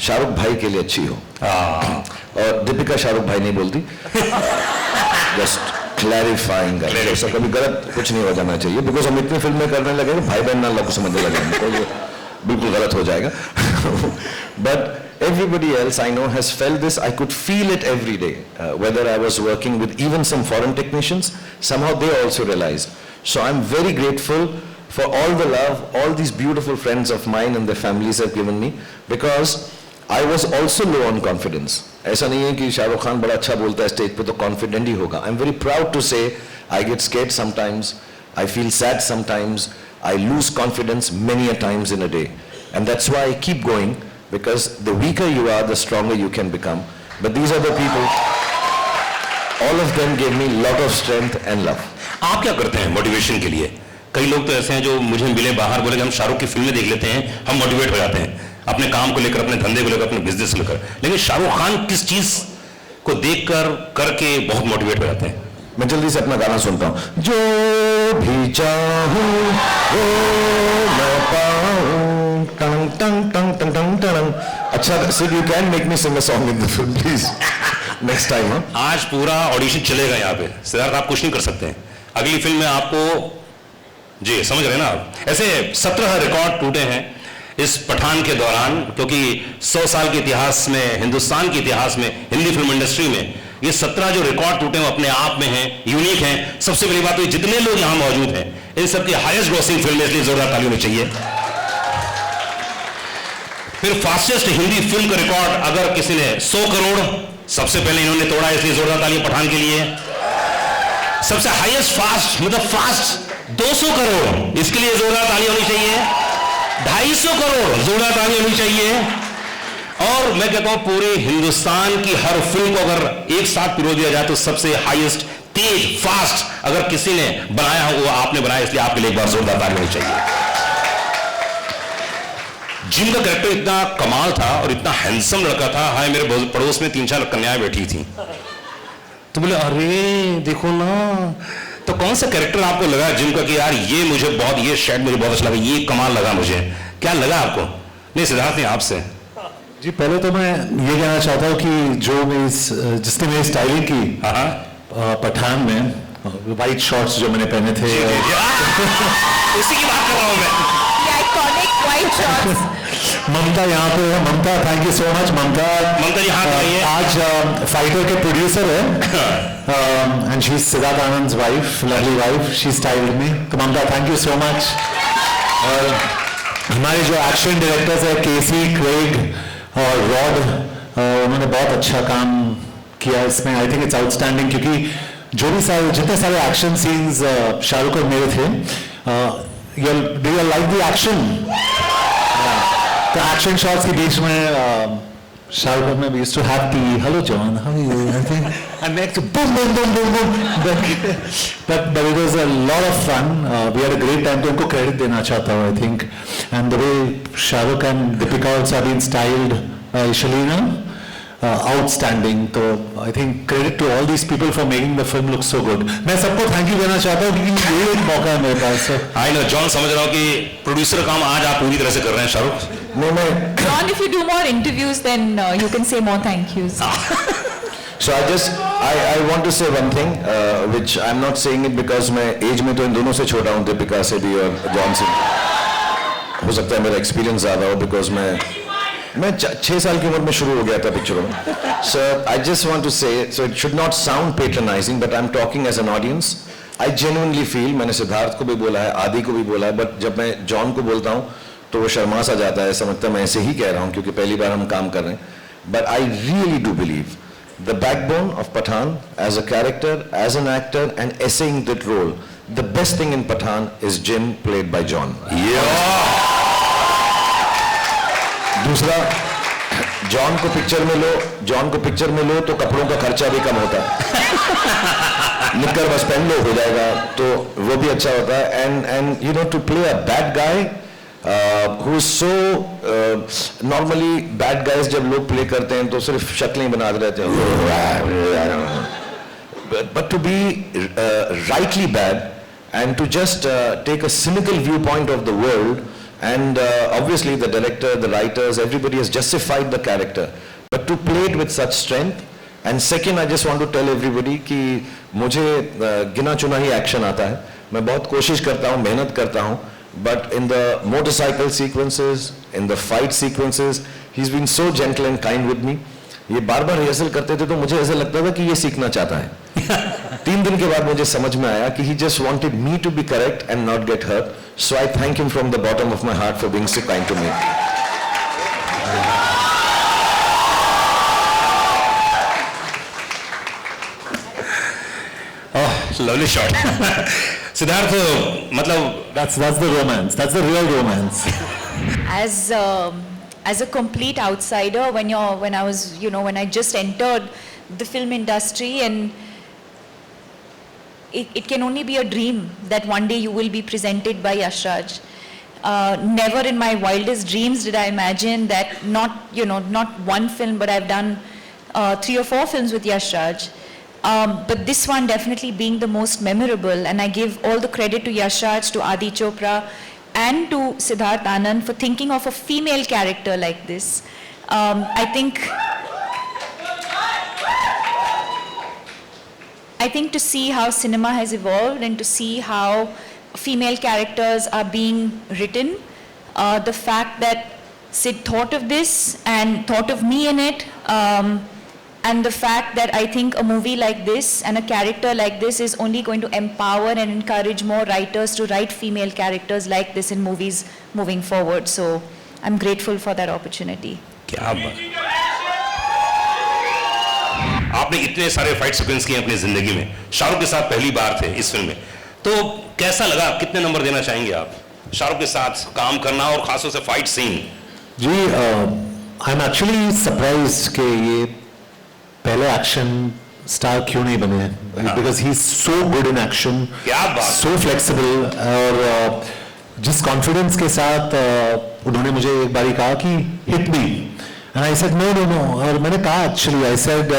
शाहरुख भाई के लिए अच्छी हो और दीपिका शाहरुख भाई नहीं बोलती जस्ट क्लैरिफाइंग ऐसा कभी गलत कुछ नहीं हो जाना चाहिए बिकॉज हम इतनी फिल्में करने लगे भाई बहन ना लोग समझने लगे तो ये बिल्कुल गलत हो जाएगा but everybody else I know has felt this I could feel it every day whether I was working with even some foreign technicians somehow they also realized so I'm very grateful for all the love all these beautiful friends of mine and their families have given me because I was also low on confidence ऐसा नहीं है कि शाहरुख खान बड़ा अच्छा बोलता है स्टेज पे तो कॉन्फिडेंट ही होगा I'm very proud to say I get scared sometimes I feel sad sometimes I lose confidence many a times in a day and that's why I keep going because the weaker you are the stronger you can become but these are the people all of them gave me lot of strength and love आप क्या करते हैं मोटिवेशन के लिए कई लोग तो ऐसे हैं जो मुझे मिले बाहर बोले कि हम शाहरुख की फिल्में देख लेते हैं हम मोटिवेट हो जाते हैं अपने काम को लेकर अपने धंधे को लेकर अपने बिजनेस को लेकर लेकिन शाहरुख खान किस चीज को देखकर करके बहुत मोटिवेट हो जाते हैं मैं जल्दी से अपना गाना सुनता हूँ जो भी चाहूँ वो मैं पाऊँ टंग टंग टंग टंग टंग टंग अच्छा Sid you can make me sing a song in the film please next time आज पूरा ऑडिशन चलेगा यहाँ पे सिद्धार्थ आप कुछ नहीं कर सकते हैं अगली फिल्म में आपको जी समझ रहे हैं ना आप? ऐसे 17 रिकॉर्ड टूटे हैं इस पठान के दौरान, क्योंकि 100 साल के इतिहास में, हिंदुस्तान के इतिहास में, हिंदी फिल्म इंडस्ट्री में ये 17 जो रिकॉर्ड टूटे हैं वो अपने आप में हैं, यूनिक हैं। सबसे बड़ी बात तो जितने लोग यहां मौजूद हैं इन सबकी हाईएस्ट ग्रॉसिंग फिल्म है, इसलिए जोरदार ताली होनी चाहिए। फिर फास्टेस्ट हिंदी फिल्म का रिकॉर्ड अगर किसी ने 100 करोड़ सबसे पहले इन्होंने तोड़ा, इसलिए जोरदार ताली पठान के लिए। सबसे हाईएस्ट फास्ट मतलब फास्ट 200 करोड़, इसके लिए जोरदार ताली होनी चाहिए। 250 करोड़, जोरदार ताली होनी चाहिए। और मैं कहता हूं पूरे हिंदुस्तान की हर फिल्म को अगर एक साथ पिरो दिया जाए तो सबसे हाईएस्ट तेज फास्ट अगर किसी ने बनाया हो वो आपने बनाया, इसलिए आपके लिए एक बार जोरदार ताली होनी चाहिए। जिम का कैरेक्टर इतना कमाल था और इतना हैंडसम लड़का था। हाय मेरे पड़ोस में 3-4 कन्याएं बैठी थी, तो बोले अरे देखो ना, तो कौन सा कैरेक्टर आपको लगा जिम का कि यार ये मुझे बहुत, ये शेड मुझे बहुत अच्छा लगा, ये कमाल लगा मुझे, क्या लगा आपको? नहीं सिद्धार्थ नहीं, आपसे। जी पहले तो मैं ये कहना चाहता हूँ कि जो जिसने मेरी स्टाइलिंग की पठान में, वाइट शॉर्ट्स जो मैंने पहने थे, उसी की बात कर रहा हूं मैं। Iconic white shorts. ममता यहाँ पे है। Mamta, thank you so much. Mamta ji हाथ लगाइए। आज फाइटर के प्रोड्यूसर है and she is Siddharth Anand's wife, lovely wife, she styled me. तो Mamta thank you so much. और हमारे जो एक्शन डायरेक्टर्स है केसी, क्रेग और रॉड, उन्होंने बहुत अच्छा काम किया इसमें। आई थिंक इट्स आउटस्टैंडिंग, क्योंकि जो भी जितने सारे एक्शन सीन्स शाहरुख और मेरे थे, do you like the action? तो एक्शन शॉट्स के बीच में शाहरुख में we used to have tea. Hello John, how are you? And next boom boom boom boom boom. But it was a lot of fun. We had a great time. तो उनको क्रेडिट देना चाहता हूँ I think. And the way Shahrukh and Deepika also have been styled, Shalina, outstanding. तो I think credit to all these people for making the film look so good. मैं सबको थैंक यू कहना चाहता हूँ क्योंकि ये एक मौका है मेरे पास। आई नो जॉन, समझ रहा हूँ कि प्रोड्यूसर काम आज आप पूरी तरह से कर रहे हैं शाहरुख। मैं John, if you do more interviews, then you can say more thank yous. So I want to say one thing, which I'm not saying it because मैं एज में तो इन दोनों से छोटा हूँ, दीपिका से भी और जॉन से। हो सकता है मेरा एक्सपीरियंस ज़्यादा हो बिकॉज मैं 6 साल की उम्र में शुरू हो गया था पिक्चरों में। So I just want to say, so it should not sound patronizing, but I'm talking as an audience. I genuinely feel, मैंने सिद्धार्थ को भी बोला है, आदि को भी बोला है, बट जब मैं जॉन को बोलता हूँ तो वो शर्मा सा जाता है, समझता मैं ऐसे ही कह रहा हूँ क्योंकि पहली बार हम काम कर रहे हैं। But I really do believe the backbone of Pathan as a character, as an actor, and essaying that role, the best thing in Pathan is Jim played by John. दूसरा, जॉन को पिक्चर में लो तो कपड़ों का खर्चा भी कम होता है। निक्कर बस पहन लो हो जाएगा, तो वो भी अच्छा होता है। And you know to play a bad guy who is so, normally bad guys जब लोग प्ले करते हैं तो सिर्फ शक्लें बना रहते हैं, but to be rightly bad and to just take a cynical viewpoint of the world, and obviously the director, the writers, everybody has justified the character, but to play it with such strength. And second, I just want to tell everybody कि मुझे गिना चुना ही एक्शन आता है, मैं बहुत कोशिश करता हूँ, मेहनत करता हूँ, but in the motorcycle sequences, in the fight sequences, he's been so gentle and kind with me. ये बार बार रिहर्सल करते थे तो मुझे ऐसा लगता था कि ये सीखना चाहता है। 3 दिन के बाद मुझे समझ में आया कि he just wanted me to be correct and not get hurt. So I thank him from the bottom of my heart for being so kind to me. Oh, lovely shot. Siddharth, मतलब That's the romance. That's the real romance. As a complete outsider, when I just entered the film industry, and it can only be a dream that one day you will be presented by Yash Raj. Never in my wildest dreams did I imagine that not one film, but I've done 3 or 4 films with Yash Raj. But this one definitely being the most memorable, and I give all the credit to Yash Raj, to Adi Chopra, and to Siddharth Anand for thinking of a female character like this. I think to see how cinema has evolved and to see how female characters are being written. The fact that Sid thought of this and thought of me in it, and the fact that I think a movie like this and a character like this is only going to empower and encourage more writers to write female characters like this in movies moving forward. So I'm grateful for that opportunity. क्या बात, आपने इतने सारे फाइट सीक्वेंस किए अपनी जिंदगी में, शाहरुख के साथ पहली बार थे इस फिल्म में, तो कैसा लगा? कितने नंबर देना चाहेंगे आप शाहरुख के साथ काम करना और खासतौर से फाइट सीन? जी, आई एम एक्चुअली सरप्राइज्ड कि ये पहले एक्शन स्टार क्यों नहीं बने, because he is so good in action, क्या बात, सो फ्लेक्सिबल, और जिस कॉन्फिडेंस के साथ उन्होंने मुझे एक बारी कहा कि hit me, and I said no no no, और मैंने कहा actually I said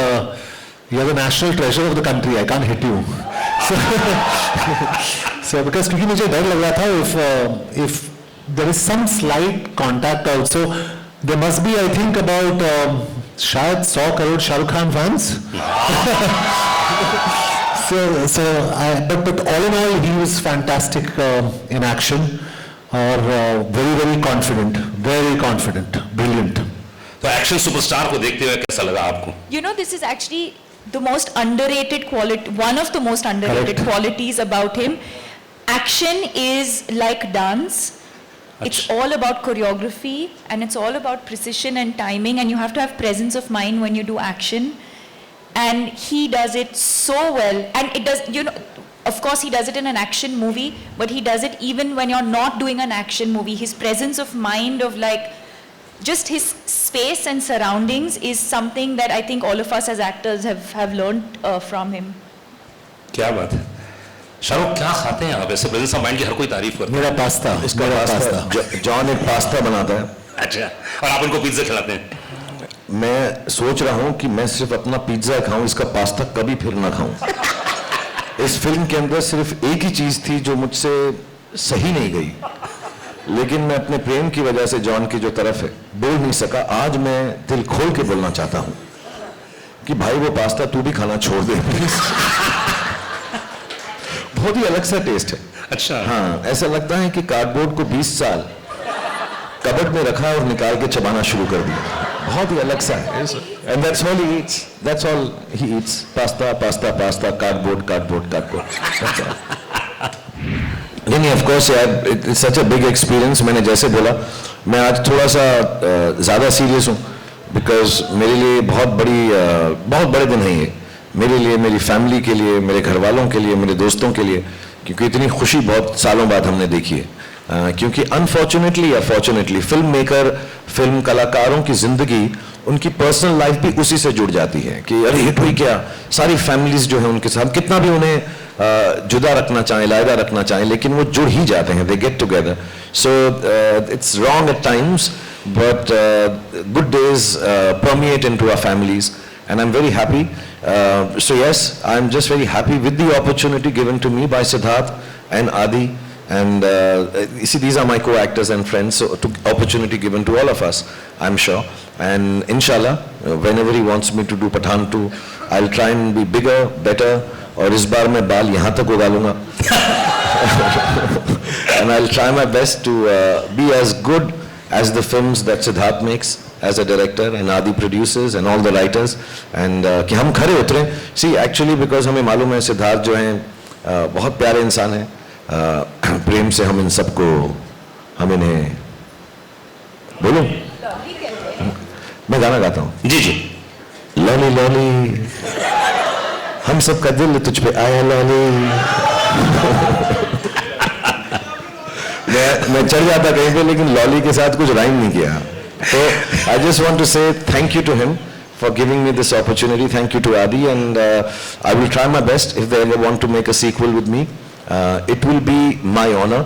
you are the national treasure of the country, I can't hit you. So because क्योंकि मुझे डर लग रहा था if there is some slight contact also, there must be, I think, about शायद 100 crore Shahrukh Khan fans. But all in all, he was fantastic in action, और very confident, brilliant. तो एक्शन सुपरस्टार को देखते हुए कैसा लगा आपको? You know, this is actually the most underrated quality, one of the most underrated Correct. qualities about him. Action is like dance. It's all about choreography and it's all about precision and timing, and you have to have presence of mind when you do action. And he does it so well. And it does, you know, of course he does it in an action movie, but he does it even when you're not doing an action movie. His presence of mind, of like, just his space and surroundings is something that I think all of us as actors have learned from him. क्या बात है. शाहरुख क्या खाते हैं आप? ऐसे प्रेजेंस ऑफ माइंड की हर कोई तारीफ करता है. मेरा पास्ता, इसका पास्ता, जॉन एक पास्ता बनाता है. अच्छा, और आप उनको पिज्जा खिलाते हैं? मैं सोच रहा हूं कि मैं सिर्फ अपना पिज्जा खाऊं, इसका पास्ता कभी फिर ना खाऊं. इस फिल्म के अंदर सिर्फ एक ही चीज थी जो मुझसे सही नहीं गई, लेकिन मैं अपने प्रेम की वजह से जॉन की जो तरफ है बोल नहीं सका. आज मैं दिल खोल के बोलना चाहता हूं कि भाई वो पास्ता तू भी खाना छोड़ दे प्लीज. बहुत ही अलग सा टेस्ट है. अच्छा, हाँ, ऐसा लगता है कि कार्डबोर्ड को 20 साल कबर्ड में रखा और निकाल के चबाना शुरू कर दिया. बहुत ही अलग सा है. And that's all he eats, that's all he eats. Pasta pasta pasta, cardboard cardboard cardboard. नहीं, ऑफ कोर्स यार, it's such a big experience. मैंने जैसे बोला, मैं आज थोड़ा सा ज़्यादा सीरियस हूँ, बिकॉज मेरे लिए बहुत बड़े दिन हैं ये, मेरे लिए, मेरी फैमिली के लिए, मेरे घर वालों के लिए, मेरे दोस्तों के लिए, क्योंकि इतनी खुशी बहुत सालों बाद हमने देखी है. क्योंकि अनफॉर्चुनेटली या फॉर्चुनेटली फिल्म मेकर, फिल्म कलाकारों की ज़िंदगी, उनकी पर्सनल लाइफ भी उसी से जुड़ जाती है कि अरे हिट हुई क्या. सारी फैमिलीज जो है उनके साथ कितना भी उन्हें जुदा रखना चाहें, लायदा रखना चाहें, लेकिन वो जुड़ ही जाते हैं. They get together. So it's wrong at times, but good days permeate into our families, and I'm very happy. So yes, I'm just very happy with the opportunity given to me by Siddharth and Adi, and you see, these are my co-actors and friends, so opportunity given to all of us, I'm sure. And inshallah, whenever he wants me to do Pathaan 2, I'll try and be bigger, better, और इस बार मैं बाल यहाँ तक उगा लूँगा. And I'll try my best to be as good as the films that Siddharth makes as a director, and Adi produces, and all the writers, and कि हम खरे उतरे. See, actually, because हमें मालूम है सिद्धार्थ जो हैं बहुत प्यारे इंसान हैं. प्रेम से हम इन सबको, हम इन्हें बोलूं, मैं गाना गाता हूँ. जी जी. लॉली लॉली, हम सबका दिल तुझ पे आया लॉली. मैं चढ़ जाता कहीं पे, लेकिन लॉली के साथ कुछ राइम नहीं किया. So I just want to say thank you to him for giving me this opportunity. Thank you to Adi, and I will try my best if they ever want to make a sequel with me. It will be my honor.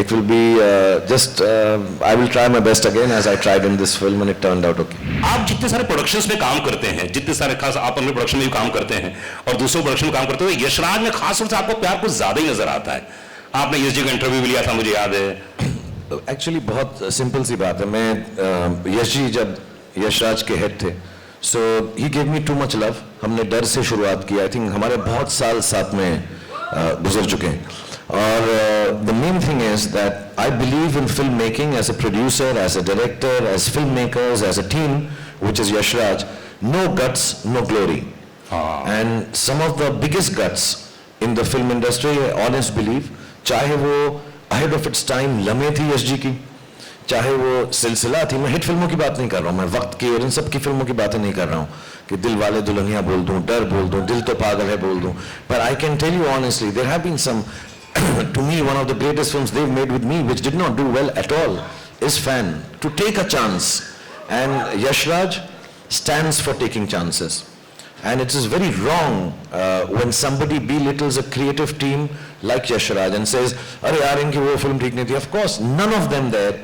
It will be I will try my best again as I tried in this film, and it turned out okay. आप जितने सारे प्रोडक्शंस में काम करते हैं, जितने सारे खास आप अपने प्रोडक्शन में भी काम करते हैं और दूसरों प्रोडक्शन में काम करते हो, यशराज में खास तौर से आपको प्यार कुछ ज्यादा ही नजर आता है. आपने यश जी का इंटरव्यू भी लिया था, मुझे याद है. एक्चुअली बहुत सिंपल सी बात है. मैं यश जी जब यशराज के हेड थे, so he give me too much love. हमने डर से शुरुआत की. आई थिंक हमारे बहुत साल साथ में गुजर चुके हैं. और the main thing is that I believe in filmmaking as a producer, as a director, as filmmakers, as a team, which is Yash Raj. No guts, no glory. And some of the biggest guts in the film industry, I honest believe, चाहे वो ahead of its time लम्हे थी यश जी की, चाहे वो सिलसिला थी. मैं हिट फिल्मों की बात नहीं कर रहा हूँ, मैं वक्त की और इन सब की फिल्मों की बातें नहीं कर रहा हूँ कि दिल वाले दुल्हनिया बोल दूँ, डर बोल दूँ, दिल तो पागल है बोल दूँ. But I can tell you honestly, there have been some, to me, one of the greatest films they've made with me, which did not do well at all, is Fan. To take a chance. And Yash Raj stands for taking chances. And it is very wrong when somebody belittles a creative team like Yash Raj and says, "Arey yaar, inki wo film theek nahi thi." Of course, none of them there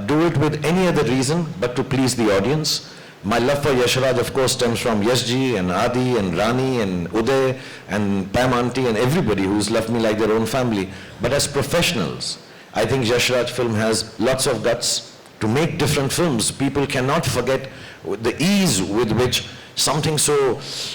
do it with any other reason but to please the audience. My love for Yash Raj, of course, stems from Yash ji and Adi and Rani and Uday and Pam Aunty and everybody who's loved me like their own family. But as professionals, I think Yash Raj film has lots of guts to make different films. People cannot forget the ease with which something so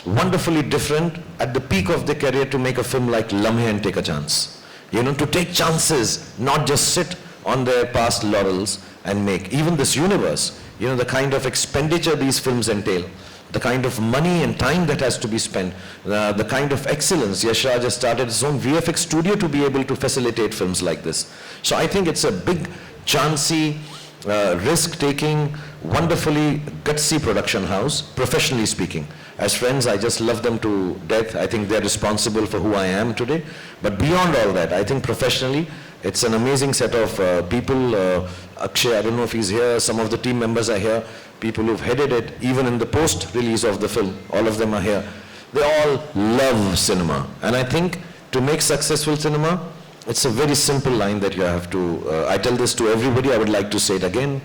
wonderfully different at the peak of their career to make a film like Lamhe and take a chance. You know, to take chances, not just sit on their past laurels and make. Even this universe, you know, the kind of expenditure these films entail, the kind of money and time that has to be spent, the kind of excellence. Yash Raj has started his own VFX studio to be able to facilitate films like this. So I think it's a big, chancy, risk-taking, wonderfully gutsy production house, professionally speaking. As friends, I just love them to death. I think they're responsible for who I am today. But beyond all that, I think professionally, it's an amazing set of people. Akshay, I don't know if he's here. Some of the team members are here. People who've headed it, even in the post-release of the film. All of them are here. They all love cinema. And I think to make successful cinema, it's a very simple line that you have to, I tell this to everybody, I would like to say it again.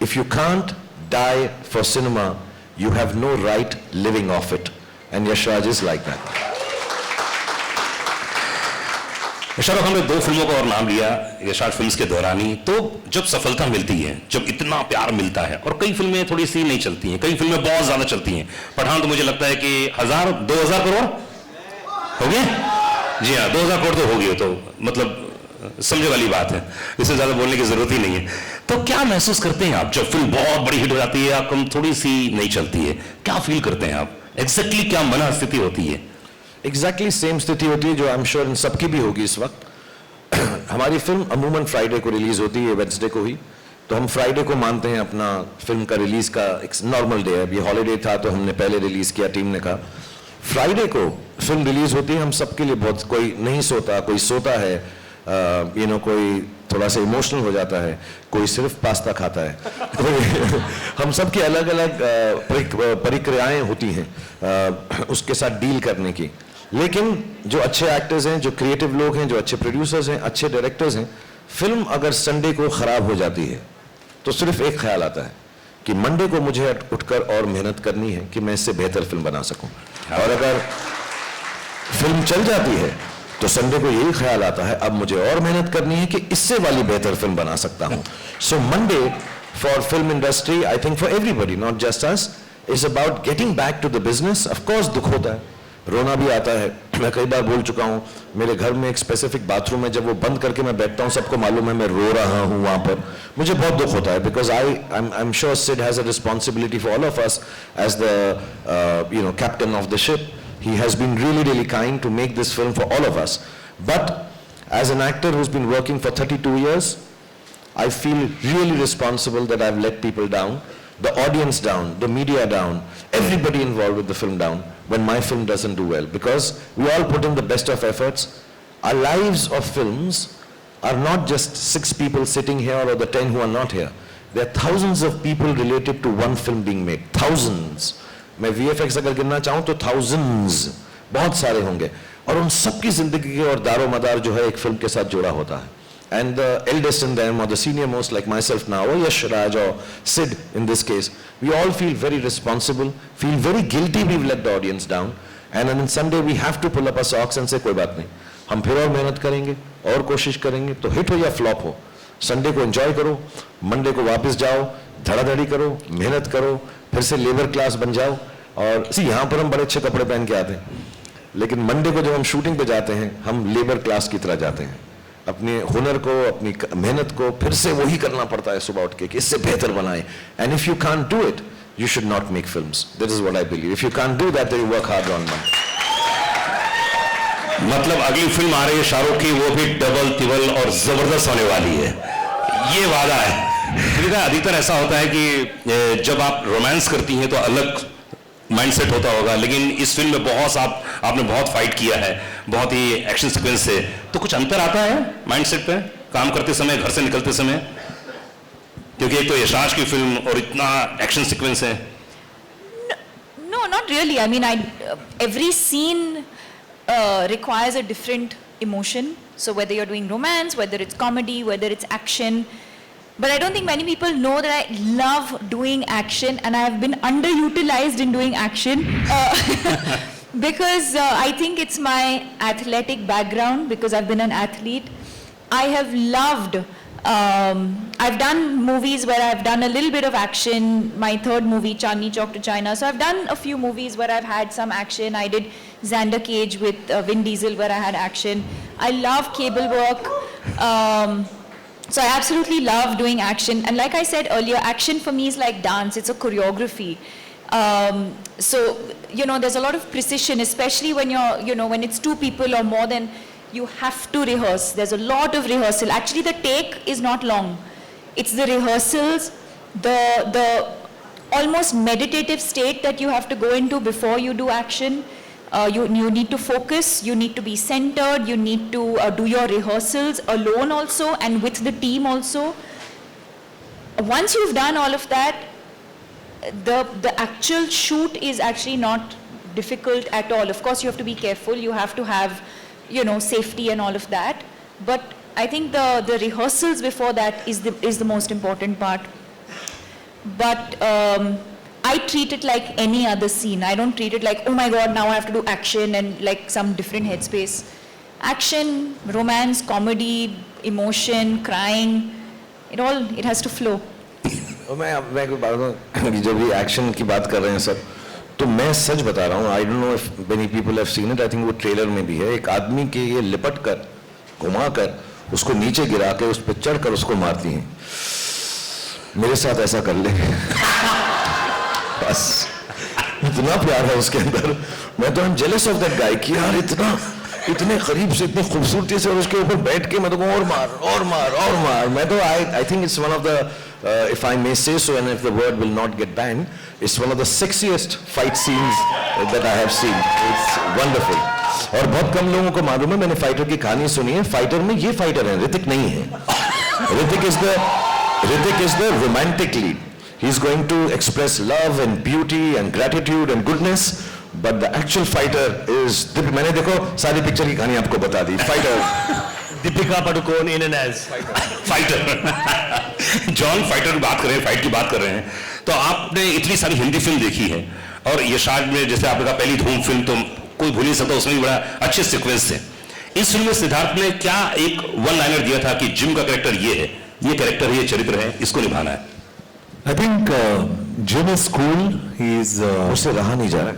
If you can't die for cinema, you have no right living off it. And Yash Raj is like that. Shahrukh Khan ने 2 फिल्मों का और नाम लिया यश राज फिल्म्स के दौरान ही. तो जब सफलता मिलती है, जब इतना प्यार मिलता है, और कई फिल्में थोड़ी सी नहीं चलती हैं, कई फिल्में बहुत ज्यादा चलती हैं. पठान तो मुझे लगता है कि 2000 करोड़ हो गए. जी हाँ, 2000 करोड़ तो हो गए, तो मतलब समझे वाली बात है, इससे ज्यादा बोलने की जरूरत ही नहीं है. तो क्या महसूस करते हैं आप जब फिल्म बहुत बड़ी हिट हो जाती है, आप कम थोड़ी सी नहीं चलती है, क्या फील करते हैं आप? एग्जैक्टली क्या मन स्थिति होती है? एग्जैक्टली सेम स्थिति होती है जो आई एम श्योर इन सबकी भी होगी इस वक्त. हमारी फिल्म अमूमन फ्राइडे को रिलीज होती है, वेडनेसडे को ही, तो हम फ्राइडे को मानते हैं अपना फिल्म का रिलीज का एक नॉर्मल डे है. अभी हॉलीडे था तो हमने पहले रिलीज किया, टीम ने कहा. फ्राइडे को फिल्म रिलीज होती है, हम सबके लिए बहुत, कोई नहीं सोता, कोई सोता है, यू नो, कोई थोड़ा सा इमोशनल हो जाता है, कोई सिर्फ पास्ता खाता है. हम सबकी अलग अलग प्रक्रियाएं होती हैं उसके साथ डील करने की. लेकिन जो अच्छे एक्टर्स हैं, जो क्रिएटिव लोग हैं, जो अच्छे प्रोड्यूसर्स हैं, अच्छे डायरेक्टर्स हैं, फिल्म अगर संडे को खराब हो जाती है तो सिर्फ एक ख्याल आता है कि मंडे को मुझे उठकर और मेहनत करनी है कि मैं इससे बेहतर फिल्म बना सकूं. और अगर फिल्म चल जाती है तो संडे को यही ख्याल आता है अब मुझे और मेहनत करनी है कि इससे वाली बेहतर फिल्म बना सकता हूं. So Monday for film industry, I think for everybody, not just us, is about getting back to the business. Of course दुख होता है, रोना भी आता है. मैं कई बार बोल चुका हूं, मेरे घर में एक स्पेसिफिक बाथरूम है, जब वो बंद करके मैं बैठता हूं, सबको मालूम है मैं रो रहा हूं वहां पर. मुझे बहुत दुख होता है, because I am sure Sid has a responsibility for all of us as the you know captain of the ship. He has been really, really kind to make this film for all of us. But as an actor who's been working for 32 years, I feel really responsible that I've let people down, the audience down, the media down, everybody involved with the film down when my film doesn't do well. Because we all put in the best of efforts. Our lives of films are not just 6 people sitting here or the 10 who are not here. There are thousands of people related to one film being made. Thousands. मैं VFX अगर गिनना चाहूँ तो thousands, बहुत सारे होंगे, और उन सबकी जिंदगी के और दारो मदार जो है एक फिल्म के साथ जुड़ा होता है. And the eldest in them, or the senior most like myself now, or Yash Raj or Sid in this case, we all feel very responsible, feel very guilty we've let the audience down, and on Sunday we have to pull up our socks and say कोई बात नहीं, हम फिर और मेहनत करेंगे और कोशिश करेंगे, तो हिट हो या फ्लॉप हो, संडे को एंजॉय करो, मंडे को वापस जाओ, धड़ाधड़ी करो, मेहनत करो, फिर से लेबर क्लास बन जाओ. और सी यहाँ पर हम बड़े अच्छे कपड़े पहन के आते हैं, लेकिन मंडे को जब हम शूटिंग पे जाते हैं हम लेबर क्लास की तरह जाते हैं, अपने हुनर को, अपनी मेहनत को फिर से वही करना पड़ता है सुबह उठ के कि इससे बेहतर बनाएं. And if you can't do it you should not make films. That is what I believe. If you can't do that, then you work hard on Monday. मतलब अगली फिल्म आ रही है शाहरुख की, वो भी डबल तिबल और जबरदस्त होने वाली है, ये वादा है. अधिकतर ऐसा होता है कि जब आप रोमांस करती हैं तो अलग माइंडसेट होता होगा, लेकिन इस फिल्म में आपने बहुत फाइट किया है, बहुत ही एक्शन सीक्वेंस से, तो कुछ अंतर आता है माइंडसेट पे काम करते समय, घर से निकलते समय? क्योंकि एक तो यशाश की फिल्म और इतना एक्शन सीक्वेंस है. No, not really. I mean, every scene requires a different emotion. So whether you're doing romance, whether it's comedy, whether it's action, but I don't think many people know that I love doing action, and I have been underutilized in doing action because I think it's my athletic background, because I've been an athlete. I have loved. I've done movies where I've done a little bit of action. My third movie, Chandni Chowk to China. So I've done a few movies where I've had some action. I did Xander Cage with Vin Diesel, where I had action. I love cable work. So I absolutely love doing action. And like I said earlier, action for me is like dance. It's a choreography. So, you know, there's a lot of precision, especially when when it's two people or more than. You have to rehearse. There's a lot of rehearsal. Actually, the take is not long. It's the rehearsals, the almost meditative state that you have to go into before you do action. You need to focus. You need to be centered. You need to do your rehearsals alone also and with the team also. Once you've done all of that, the actual shoot is actually not difficult at all. Of course, you have to be careful. You have to have safety and all of that. But I think the rehearsals before that is the most important part. But I treat it like any other scene. I don't treat it like, oh my God, now I have to do action and like some different headspace. Action, romance, comedy, emotion, crying, it has to flow. मैं कोई बात बताऊं, जब भी एक्शन की बात कर रहे हैं सब, तो मैं सच बता रहा हूँ, I don't know if many people have seen it, I think वो ट्रेलर में भी है, एक आदमी के ये लिपट कर घुमा कर उसको नीचे गिरा के उस पर चढ़ कर उसको मारती हैं. मेरे साथ ऐसा कर ले बस, इतना प्यार है उसके अंदर. मैं तो जेलस ऑफ दैट गाय कि यार इतने करीब से, इतनी खूबसूरती से, और उसके ऊपर बैठ के मैं तो और मार और मार और मार. मैं तो I think it's one of the, if I may say so, and if the word will not get banned, it's one of the sexiest fight scenes that I have seen. It's wonderful. और बहुत कम लोगों को मालूम है, मैंने फाइटर की कहानी सुनी है. फाइटर में ये फाइटर है, ऋतिक नहीं है. Hrithik is the romantic lead. He's going to express love and beauty and gratitude and goodness, but the actual fighter is. मैंने देखो सारी पिक्चर की कहानी आपको बता दी. Fighter Deepika Padukone in and as Fighter. John Fighter की बात कर रहे हैं, फाइट की बात कर रहे हैं, तो आपने इतनी सारी हिंदी फिल्म देखी है, और यशाज में जैसे आपने कहा पहली धूम फिल्म तो कोई भूल नहीं सकता, उसमें भी बड़ा अच्छे सीक्वेंस थे. इस फिल्म में सिद्धार्थ ने क्या एक वन लाइनर दिया था कि जिम का कैरेक्टर ये है, ये कैरेक्टर है, ये चरित्र है, इसको निभाना है. I think Jim is cool. He's उससे रहा नहीं जा रहा.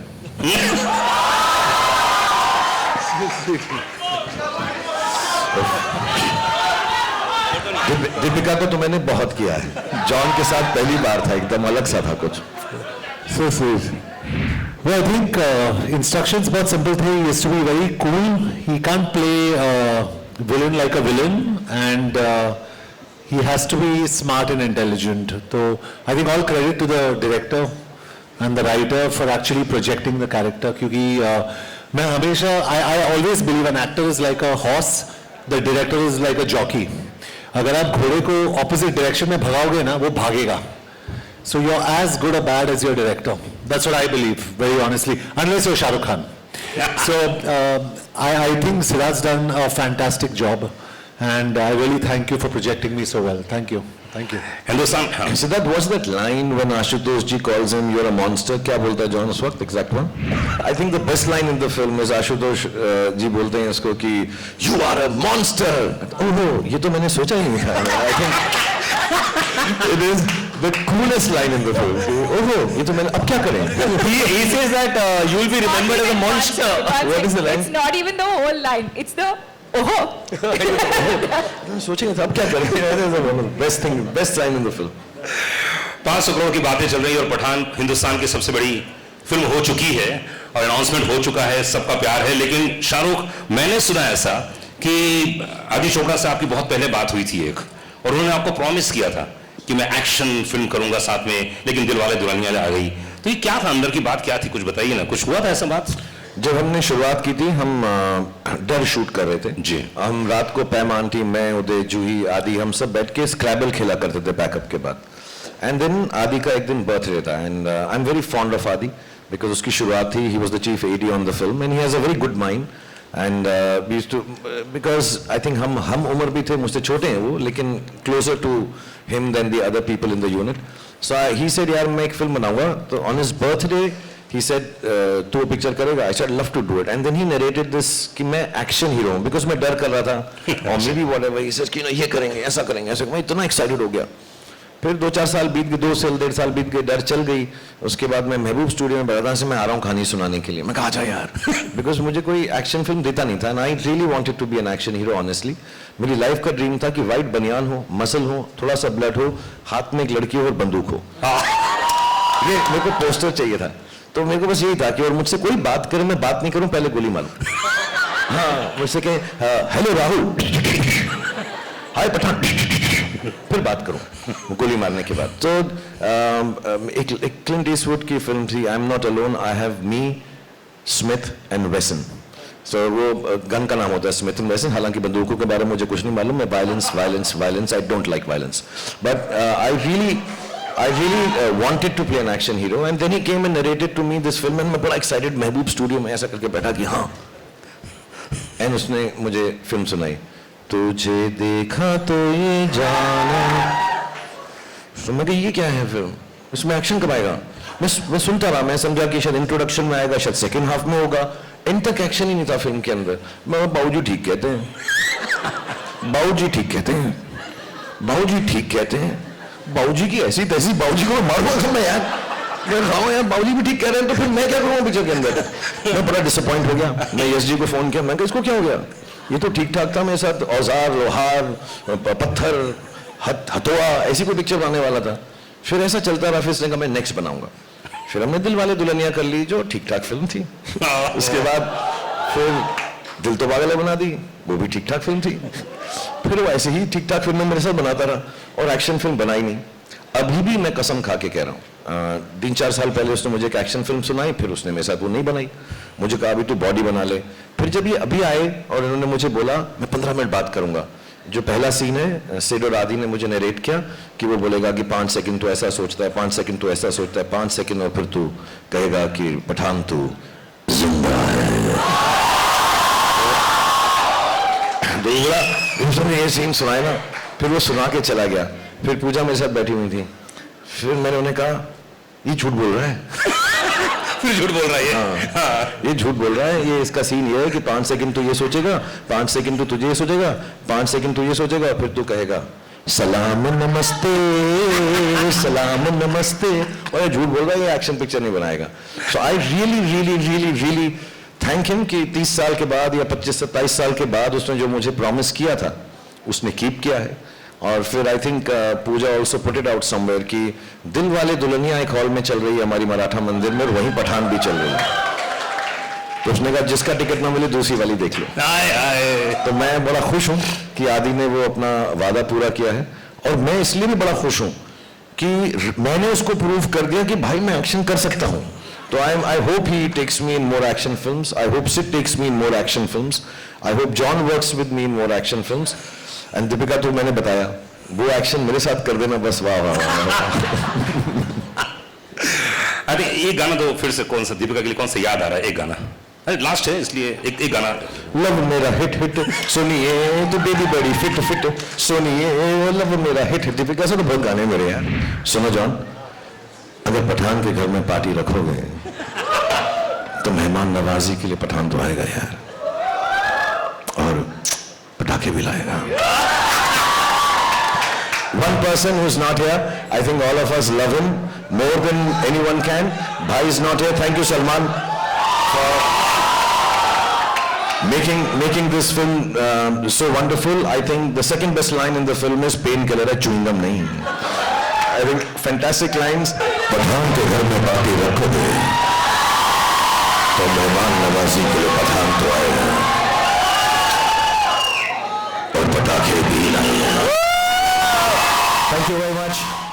दीपिका को तो मैंने बहुत किया है, जॉन के साथ पहली बार था, एकदम अलग सा था कुछ. so sweet. Well, I think instructions बहुत simple थे. He has to be very cool. He can't play villain like a villain, and he has to be smart and intelligent. So I think all credit to the director and the writer for actually projecting the character. क्योंकि मैं हमेशा I always believe an actor is like a horse, the director is like a jockey. अगर आप घोड़े को opposite direction में भगाओगे ना, वो भागेगा. So you're as good or bad as your director. That's what I believe, very honestly, unless you're Shah Rukh Khan. So I think Siddharth's done a fantastic job, and I really thank you for projecting me so well. Thank you. Thank you. Hindustan. Siddharth, what's that line when Ashutosh ji calls him, "You're a monster"? क्या बोलता है जॉन उस वक्त? Exact one. I think the best line in the film is Ashutosh जी बोलते हैं इसको कि "You are a monster." Oh no, ये तो मैंने सोचा ही नहीं था. I think it is the coolest line in the film. Oh, ये तो मैंने अब क्या करें? he says that you will be remembered as a monster. What is the line? It's not even the whole line. It's the सोचेंगे तो अब क्या करें? Best line in the film. 500 crore की बातें चल रही है और पठान हिंदुस्तान की सबसे बड़ी फिल्म हो चुकी है और अनाउंसमेंट हो चुका है, सबका प्यार है। लेकिन शाहरुख, मैंने सुना ऐसा कि आदि चोपड़ा से आपकी बहुत पहले बात हुई थी एक, और उन्होंने आपको प्रॉमिस किया था कि मैं एक्शन फिल्म करूंगा साथ में, लेकिन दिलवाले दुल्हनिया आ गई। तो ये क्या था, अंदर की बात क्या थी, कुछ बताइए ना, कुछ हुआ था ऐसा बात? जब हमने शुरुआत की थी, हम डर शूट कर रहे थे जी। हम रात को पैम आंटी, मैं, उदय, जूही, आदि, हम सब बैठ के स्क्रैबल खेला करते थे पैकअप के बाद। एंड देन आदि का एक दिन बर्थडे था, and I am very fond of Adi because उसकी शुरुआत थी, he was the chief AD on the film and he has a very good mind and we used to, because I think हम उम्र भी थे, मुझसे छोटे हैं वो, लेकिन closer to him than the other people in the unit. So he said यार मैं एक फिल्म बनाऊंगा, तो on his birthday he said तू पिक्चर करेगा? I said love to do it, and then he narrated this कि मैं एक्शन हीरो हूँ, because मैं डर कर रहा था और may be whatever he says कि ये करेंगे, ऐसा करेंगे, ऐसा, मैं इतना एक्साइटेड हो गया। फिर 2-4 साल बीत गए, 2 साल 1.5 साल बीत गए, डर चल गई। उसके बाद मैं महबूब स्टूडियो में बड़ा से मैं आ रहा हूँ कहानी सुनाने के लिए, मैं कहा जा यार बिकॉज मुझे कोई एक्शन फिल्म देता नहीं था, and I really wanted to be an action hero. Honestly मेरी लाइफ का ड्रीम था कि वाइट बनियान हो, मसल हो, थोड़ा सा ब्लड हो, हाथ में एक लड़की हो और बंदूक हो, ये मेरे को पोस्टर चाहिए था। तो मेरे को बस यही था कि और मुझसे कोई बात करे, मैं बात नहीं करूं, पहले गोली मारूं। हाँ, मुझसे कहे हेलो राहुल, हाय पठान, फिर बात करूं गोली मारने के बाद। तो एक क्लिंट ईस्टवुड की फिल्म थी I am not alone, I have me, Smith and Wesson. So वो गन का नाम होता है स्मिथ एंड वेसन, हालांकि बंदूकों के बारे में मुझे कुछ नहीं मालूम, मैं violence, I don't like violence, but I really wanted to play an action hero, and then he came and narrated to me this film, and मैं बड़ा excited महबूब स्टूडियो में ऐसा करके बैठा कि हाँ, and उसने मुझे फिल्म सुनाई, तुझे देखा तो ये जाना। तो मैं कहा ये क्या है फिल्म, इसमें एक्शन कब आएगा? मैं सुनता रहा, मैं समझा कि शायद इंट्रोडक्शन में आएगा, शायद सेकेंड हाफ में होगा, एंड तक एक्शन ही नहीं था फिल्म के अंदर। मैं बाबूजी ठीक कहते हैं, बाबूजी ठीक कहते हैं, बाबूजी ठीक कहते हैं, बाबूजी की ऐसी तैसी, बाबूजी को मारूंगा मैं यार, यार बाबूजी भी ठीक कह रहे हैं, तो फिर मैं क्या करूंगा पिक्चर के अंदर? मैं बड़ा डिसअपॉइंट हो गया। मैं यस जी को फोन किया, मैं कहा इसको क्या हो गया, ये तो ठीक ठाक था, मेरे साथ औजार, लोहार, पत्थर, हथौड़ा, ऐसी कोई पिक्चर बनाने वाला था। फिर ऐसा चलता रहा, फिर इसने कहा मैं नेक्स्ट बनाऊंगा। फिर हमने दिलवाले दुल्हनिया कर ली, जो ठीक ठाक फिल्म थी। उसके बाद फिर दिल तो पागल है बना दी, वो भी ठीक ठाक फिल्म थी। फिर वो ऐसे ही ठीक ठाक फिल्में मेरे साथ बनाता रहा, और एक्शन फिल्म बनाई नहीं। अभी भी मैं कसम खा के कह रहा हूँ, 3-4 साल पहले उसने मुझे एक एक्शन फिल्म सुनाई, फिर उसने मेरे साथ वो नहीं बनाई। मुझे कहा अभी तू बॉडी बना ले। फिर जब ये अभी आए और इन्होंने मुझे बोला मैं 15 मिनट बात करूंगा, जो पहला सीन है सेड और आदि ने मुझे नरेट किया कि वो बोलेगा कि 5 सेकंड तो ऐसा सोचता है, 5 सेकंड तो ऐसा सोचता है, 5 सेकंड, और फिर तू कहेगा कि पठान तू जिंदा है। दूसरा ये सीन सुनाया ना, फिर वो सुना के चला गया। फिर पूजा मेरे साथ बैठी हुई थी, फिर मैंने उन्हें कहा ये झूठ बोल रहा है फिर झूठ बोल रहा है ये। हाँ, ये झूठ बोल रहा है, ये इसका सीन ये है कि 5 सेकंड तो ये सोचेगा, 5 सेकंड तो तुझे ये सोचेगा, 5 सेकंड तो ये सोचेगा, फिर तू कहेगा सलाम नमस्ते, सलाम नमस्ते, और ये झूठ बोल रहा है, ये एक्शन पिक्चर नहीं बनाएगा। सो आई रियली थैंक हिम कि 30 साल के बाद या 25-27 साल के बाद उसने जो मुझे प्रॉमिस किया था उसने कीप किया है। और फिर I think Pooja also put it out somewhere कि दिल वाले दुल्हनिया एक हॉल में चल रही है हमारी मराठा मंदिर में, और वहीं पठान भी चल रही है। तो उसने कहा जिसका टिकट ना मिले दूसरी वाली देख लो। तो मैं बड़ा खुश हूं कि आदि ने वो अपना वादा पूरा किया है, और मैं इसलिए भी बड़ा खुश हूं कि मैंने उसको प्रूव कर दिया कि भाई मैं एक्शन कर सकता हूं। तो I hope he takes me in more action films. I hope Sid takes me in more action films. I hope John works with me in more action films. And Deepika तो मैंने बताया वो एक्शन मेरे साथ कर देना बस, वाह वाह वाह। अरे एक गाना तो फिर से कौन सा दीपिका के लिए कौन सा याद आ रहा है? एक गाना, अरे लास्ट है इसलिए एक गाना। लव मेरा हिट सुनिए तो बेबी बड़ी फिट सुनिए, लव मेरा हिट। दीपिका से तो बहुत गाने मेरे यार। सुनो जॉन, अगर पठान के घर में पार्टी रखोगे तो मेहमान नवाजी के लिए पठान तो आएगा यार, और पटाखे भी लाएगा। one person who's not here. I think all of us love him more than anyone can. Bhai is not here. Thank you, Salman, for making this film so wonderful. I think the second best line in the film is painkiller है chewing gum नहीं. I think fantastic lines. Pathan के घर में बाकी रख दे तो मेहमान नवाजी के लिए पठान तो आएगा और पटाखे भी लाएगा. Thank you very much.